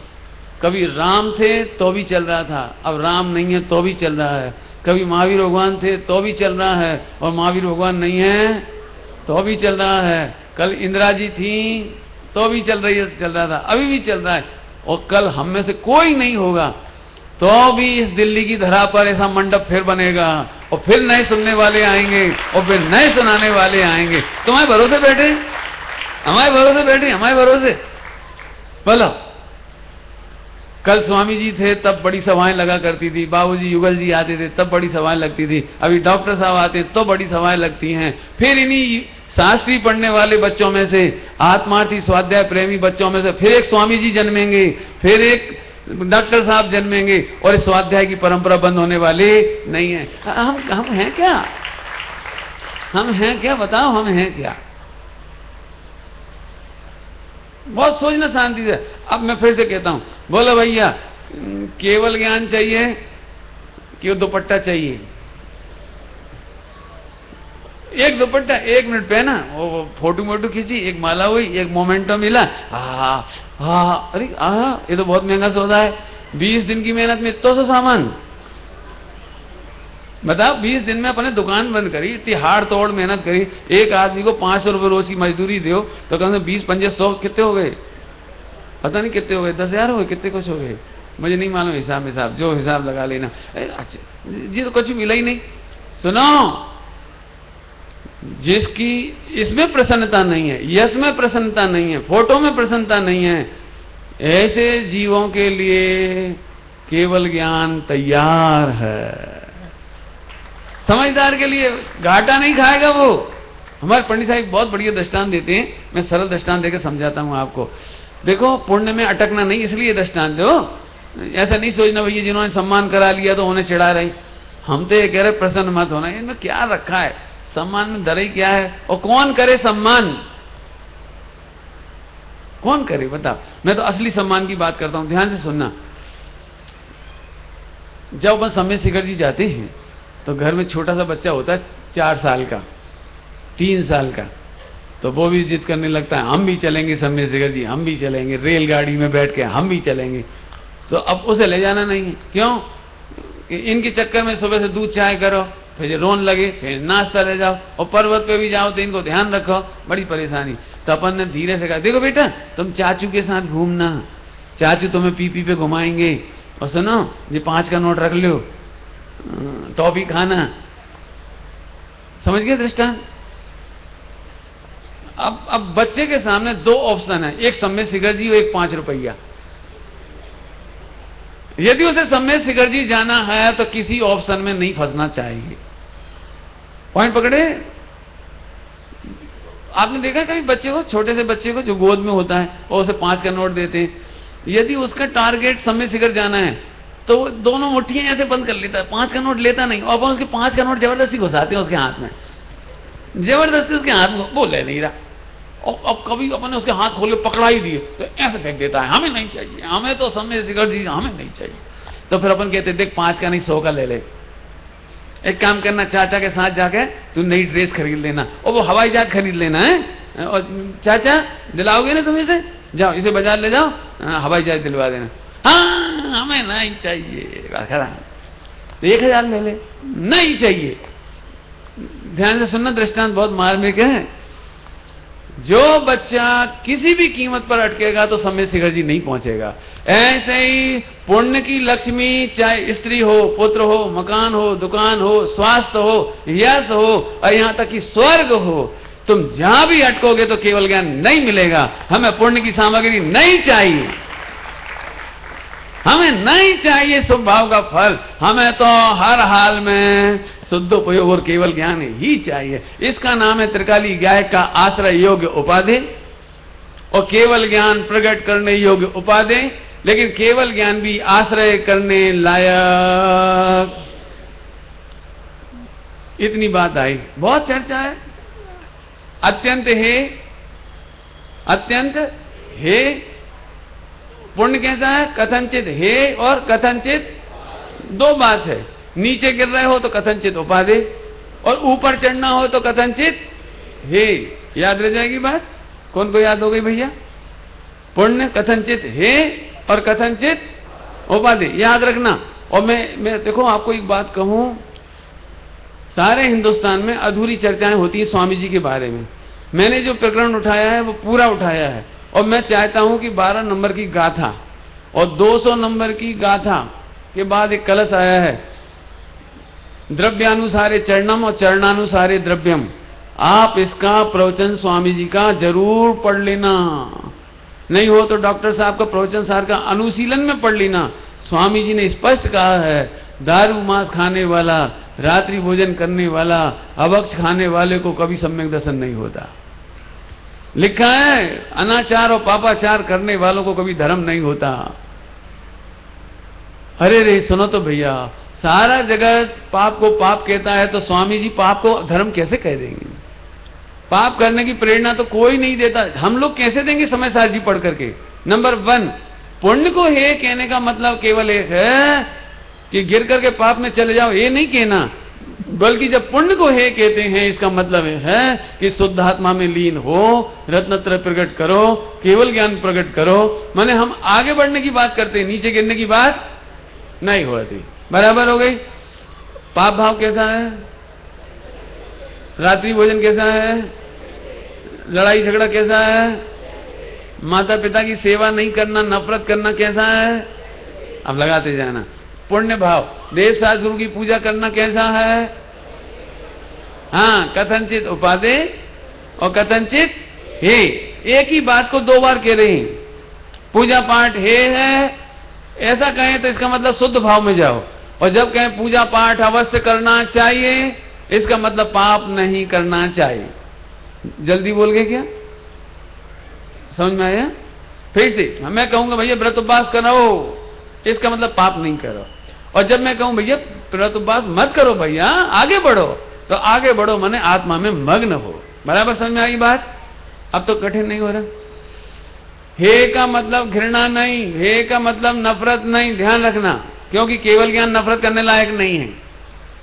कभी राम थे तो भी चल रहा था, अब राम नहीं है तो भी चल रहा है, कभी महावीर भगवान थे तो भी चल रहा है, और महावीर भगवान नहीं है तो भी चल रहा है, कल इंदिरा जी थी तो भी चल रहा था, अभी भी चल रहा है, और कल हम में से कोई नहीं होगा तो भी इस दिल्ली की धरा पर ऐसा मंडप फिर बनेगा, और फिर नए सुनने वाले आएंगे, और फिर नए सुनाने वाले आएंगे। तुम्हारे भरोसे बैठे, हमारे भरोसे बैठे, हमारे भरोसे। बोलो, कल स्वामी जी थे तब बड़ी सभाएं लगा करती थी, बाबूजी युगल जी आते थे तब बड़ी सभाएं लगती थी, अभी डॉक्टर साहब आते तो बड़ी सभाएं लगती हैं। फिर इन्हीं शास्त्री पढ़ने वाले बच्चों में से, आत्मार्थी स्वाध्याय प्रेमी बच्चों में से फिर एक स्वामी जी जन्मेंगे, फिर एक डॉक्टर साहब जन्मेंगे, और इस स्वाध्याय की परंपरा बंद होने वाली नहीं है। हम हैं क्या? हम हैं क्या? बताओ, हम हैं क्या? बहुत सोचना शांति से। अब मैं फिर से कहता हूं, बोलो भैया, केवल ज्ञान चाहिए कि दुपट्टा चाहिए? एक दुपट्टा 1 मिनट पहना, वो फोटो खींची, एक माला हुई, एक मोमेंटो मिला, अरे ये तो बहुत महंगा सौदा है। 20 दिन की मेहनत में इतना सा सामान, बताओ। 20 दिन में अपने दुकान बंद करी, इतनी हाड़ तोड़ मेहनत करी, एक आदमी को 500 रुपए रोज की मजदूरी दो तो कम से 20 पंजे 100 कितने हो गए? पता नहीं कितने हो गए, 10,000 हो गए, कितने कुछ हो गए, मुझे नहीं मालूम। हिसाब जो हिसाब लगा लेना। अच्छा जी, तो कुछ मिला ही नहीं। सुनो, जिसकी इसमें प्रसन्नता नहीं है, यश में प्रसन्नता नहीं है, फोटो में प्रसन्नता नहीं है, ऐसे जीवों के लिए केवल ज्ञान तैयार है। समझदार के लिए घाटा नहीं खाएगा वो। हमारे पंडित साहब बहुत बढ़िया दृष्टांत देते हैं, मैं सरल दृष्टांत देकर समझाता हूं आपको। देखो, पुण्य में अटकना नहीं, इसलिए दृष्टांत दो। ऐसा नहीं सोचना भैया जिन्होंने सम्मान करा लिया तो उन्हें चिढ़ा रही। हम तो ये कह रहे प्रसन्न मत होना। इनमें क्या रखा है? सम्मान में डर ही क्या है? और कौन करे सम्मान? कौन करे बताओ? मैं तो असली सम्मान की बात करता हूं, ध्यान से सुनना। जब अपन समय शिखर जी जाते हैं तो घर में छोटा सा बच्चा होता है, 4 साल का, 3 साल का, तो वो भी जिद करने लगता है, हम भी चलेंगे समय शिखर जी, हम भी चलेंगे, रेलगाड़ी में बैठ के हम भी चलेंगे। तो अब उसे ले जाना नहीं है। क्यों? इनके चक्कर में सुबह से दूध चाय करो, फिर रोन लगे, फिर नाश्ता ले जाओ, और पर्वत पे भी जाओ तो इनको ध्यान रखो, बड़ी परेशानी। तो अपन ने धीरे से कहा, देखो बेटा, तुम चाचू के साथ घूमना, चाचू तुम्हें पी पे घुमाएंगे, और सुनो ये 5 का नोट रख लो, टॉफी खाना। समझ गए दृष्टांत? अब बच्चे के सामने 2 ऑप्शन है, एक सम्मेद शिखर जी और एक 5 रुपया। यदि उसे सम्मेद शिखर जी जाना है तो किसी ऑप्शन में नहीं फंसना चाहिए। पॉइंट पकड़े? आपने देखा कभी बच्चे को, छोटे से बच्चे को जो गोद में होता है और उसे 5 का नोट देते हैं, यदि उसका टारगेट सम्मेद शिखर जाना है तो दोनों मुट्ठियां ऐसे बंद कर लेता है, 5 का नोट लेता नहीं, और अपन उसके 5 का नोट जबरदस्ती घुसाते हैं उसके हाथ में, जबरदस्ती उसके हाथ में, वो ले नहीं रहा। और अब कभी अपने उसके हाथ खोल के पकड़ा ही दिए तो ऐसे फेंक देता है, हमें नहीं चाहिए, हमें तो सम्मेद शिखर जी हमें नहीं चाहिए। तो फिर अपन कहते देख 5 का नहीं 100 का ले ले। एक काम करना, चाचा के साथ जाके तू नई ड्रेस खरीद लेना, और वो हवाई जहाज खरीद लेना है, और चाचा दिलाओगे ना तुम इसे, जाओ इसे बाजार ले जाओ, हवाई जहाज दिलवा देना। हाँ हमें नहीं चाहिए, 1000 ले ले, नहीं चाहिए। ध्यान से सुनना, दृष्टांत बहुत मार्मिक है। जो बच्चा किसी भी कीमत पर अटकेगा तो सम्मेद शिखर जी नहीं पहुंचेगा। ऐसे ही पुण्य की लक्ष्मी, चाहे स्त्री हो, पुत्र हो, मकान हो, दुकान हो, स्वास्थ्य हो, यश हो, और यहां तक कि स्वर्ग हो, तुम जहां भी अटकोगे तो केवल ज्ञान नहीं मिलेगा। हमें पुण्य की सामग्री नहीं चाहिए, हमें नहीं चाहिए शुभ भाव का फल, हमें तो हर हाल में शुद्ध उपयोग और केवल ज्ञान ही चाहिए। इसका नाम है त्रिकाली गायक का आश्रय योग्य उपाधि और केवल ज्ञान प्रकट करने योग्य उपाधि। लेकिन केवल ज्ञान भी आश्रय करने लायक। इतनी बात आई, बहुत चर्चा है। अत्यंत हे पुण्य कैसा है? कथनचित हे और कथनचित, 2 बात है। नीचे गिर रहे हो तो कथनचित उपाधि, और ऊपर चढ़ना हो तो कथनचित हे। याद रह जाएगी बात? कौन को याद हो गई भैया? पुण्य कथनचित हे और कथनचित उपाधि, याद रखना। और मैं देखो आपको एक बात कहूं, सारे हिंदुस्तान में अधूरी चर्चाएं होती हैं स्वामी जी के बारे में। मैंने जो प्रकरण उठाया है वो पूरा उठाया है, और मैं चाहता हूं कि 12 नंबर की गाथा और 200 नंबर की गाथा के बाद एक कलश आया है, द्रव्यानुसारे चरणम और चरणानुसारे द्रव्यम। आप इसका प्रवचन स्वामी जी का जरूर पढ़ लेना, नहीं हो तो डॉक्टर साहब का प्रवचन सार का अनुशीलन में पढ़ लेना। स्वामी जी ने स्पष्ट कहा है, दारू मांस खाने वाला, रात्रि भोजन करने वाला, अभक्ष खाने वाले को कभी सम्यक दर्शन नहीं होता। लिखा है, अनाचार और पापाचार करने वालों को कभी धर्म नहीं होता। अरे रे सुनो तो भैया, सारा जगत पाप को पाप कहता है, तो स्वामी जी पाप को धर्म कैसे कह देंगे? पाप करने की प्रेरणा तो कोई नहीं देता, हम लोग कैसे देंगे समय सार जी पढ़ करके? नंबर 1, पुण्य को हे कहने का मतलब केवल एक है कि गिर करके पाप में चले जाओ, ये नहीं कहना। बल्कि जब पुण्य को हे कहते हैं, इसका मतलब है कि शुद्ध आत्मा में लीन हो, रत्नत्रय प्रकट करो, केवल ज्ञान प्रकट करो। माने हम आगे बढ़ने की बात करते हैं, नीचे गिरने की बात नहीं होती। बराबर हो गई? पाप भाव कैसा है? रात्रि भोजन कैसा है? लड़ाई झगड़ा कैसा है? माता पिता की सेवा नहीं करना, नफरत करना कैसा है? अब लगाते जाना। पुण्य भाव, देव शास्त्रों की पूजा करना कैसा है? हाँ, कथनचित उपाधि और कथनचित हे। एक ही बात को 2 बार कह रहे हैं। पूजा पाठ हे है, ऐसा कहें तो इसका मतलब शुद्ध भाव में जाओ, और जब कहें पूजा पाठ अवश्य करना चाहिए, इसका मतलब पाप नहीं करना चाहिए। जल्दी बोल गए क्या? समझ में आया? फिर से मैं कहूंगा भैया व्रत उपवास करो, इसका मतलब पाप नहीं करो। और जब मैं कहूं भैया व्रत उपवास मत करो भैया, आगे बढ़ो, तो आगे बढ़ो माने आत्मा में मग्न हो। बराबर समझ में आई बात? अब तो कठिन नहीं हो रहा। हे का मतलब घृणा नहीं, हे का मतलब नफरत नहीं, ध्यान रखना, क्योंकि केवल ज्ञान नफरत करने लायक नहीं है।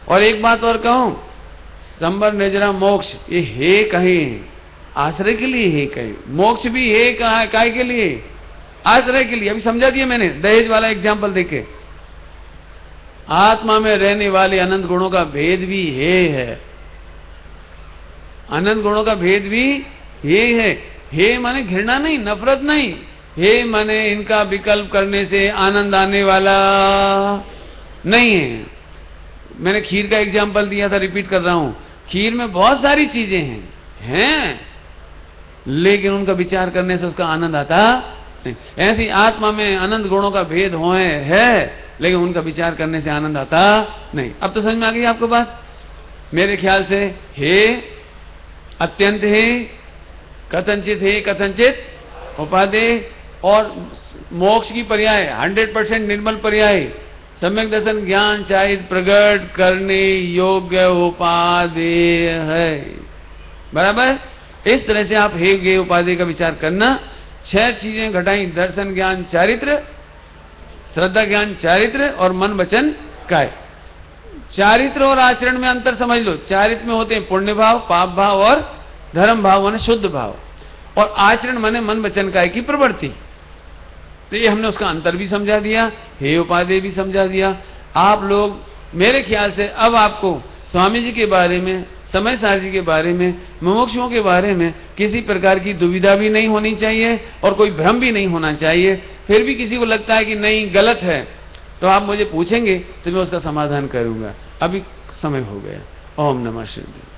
और एक बात और कहूं, संबर निजरा मोक्ष, ये हे कहें आश्रय के लिए, हे कहें मोक्ष भी हे कहा है, काय के लिए? आश्रय के लिए। अभी समझा दिया मैंने दहेज वाला एग्जाम्पल देखे। आत्मा में रहने वाले अनंत गुणों का भेद भी हे है, अनंत गुणों का भेद भी हे है। हे माने घृणा नहीं, नफरत नहीं, हे माने इनका विकल्प करने से आनंद आने वाला नहीं है। मैंने खीर का एग्जाम्पल दिया था, रिपीट कर रहा हूं। खीर में बहुत सारी चीजें हैं, लेकिन उनका विचार करने से उसका आनंद आता नहीं। ऐसी आत्मा में अनंत गुणों का भेद है, लेकिन उनका विचार करने से आनंद आता नहीं। अब तो समझ में आ गई आपको बात? मेरे ख्याल से हे, अत्यंत हे, कथनचित हे, कथनचित उपादेय, और मोक्ष की पर्याय 100% निर्मल पर्याय सम्यक दर्शन ज्ञान चाहित प्रकट करने योग्य उपादेय है। बराबर? इस तरह से आप हे गे उपादेय का विचार करना। 6 चीजें घटाई, दर्शन ज्ञान चारित्र, श्रद्धा ज्ञान चारित्र और मन वचन काय। चारित्र और आचरण में अंतर समझ लो। चारित्र में होते हैं पुण्य भाव, पाप भाव और धर्म भाव माने शुद्ध भाव, और आचरण माने मन वचन काय की प्रवृत्ति। तो ये हमने उसका अंतर भी समझा दिया, हे उपादेय भी समझा दिया। आप लोग मेरे ख्याल से अब आपको स्वामी जी के बारे में, समय सार जी के बारे में, मुमुक्षुओं के बारे में किसी प्रकार की दुविधा भी नहीं होनी चाहिए और कोई भ्रम भी नहीं होना चाहिए। फिर भी किसी को लगता है कि नहीं गलत है, तो आप मुझे पूछेंगे तो मैं उसका समाधान करूंगा। अभी समय हो गया। ओम नमः शिवाय।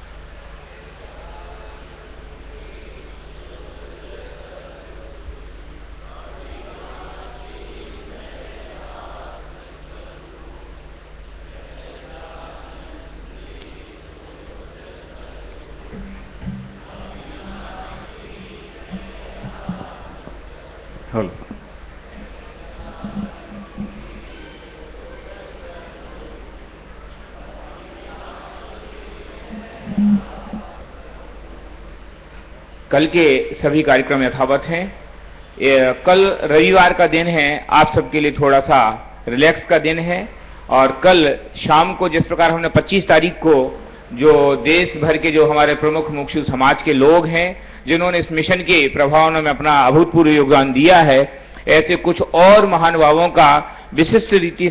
कल के सभी कार्यक्रम यथावत हैं। कल रविवार का दिन है, आप सबके लिए थोड़ा सा रिलैक्स का दिन है। और कल शाम को जिस प्रकार हमने 25 तारीख को जो देश भर के जो हमारे प्रमुख मुमुक्षु समाज के लोग हैं जिन्होंने इस मिशन के प्रभावना में अपना अभूतपूर्व योगदान दिया है, ऐसे कुछ और महानुभावों का विशिष्ट रीति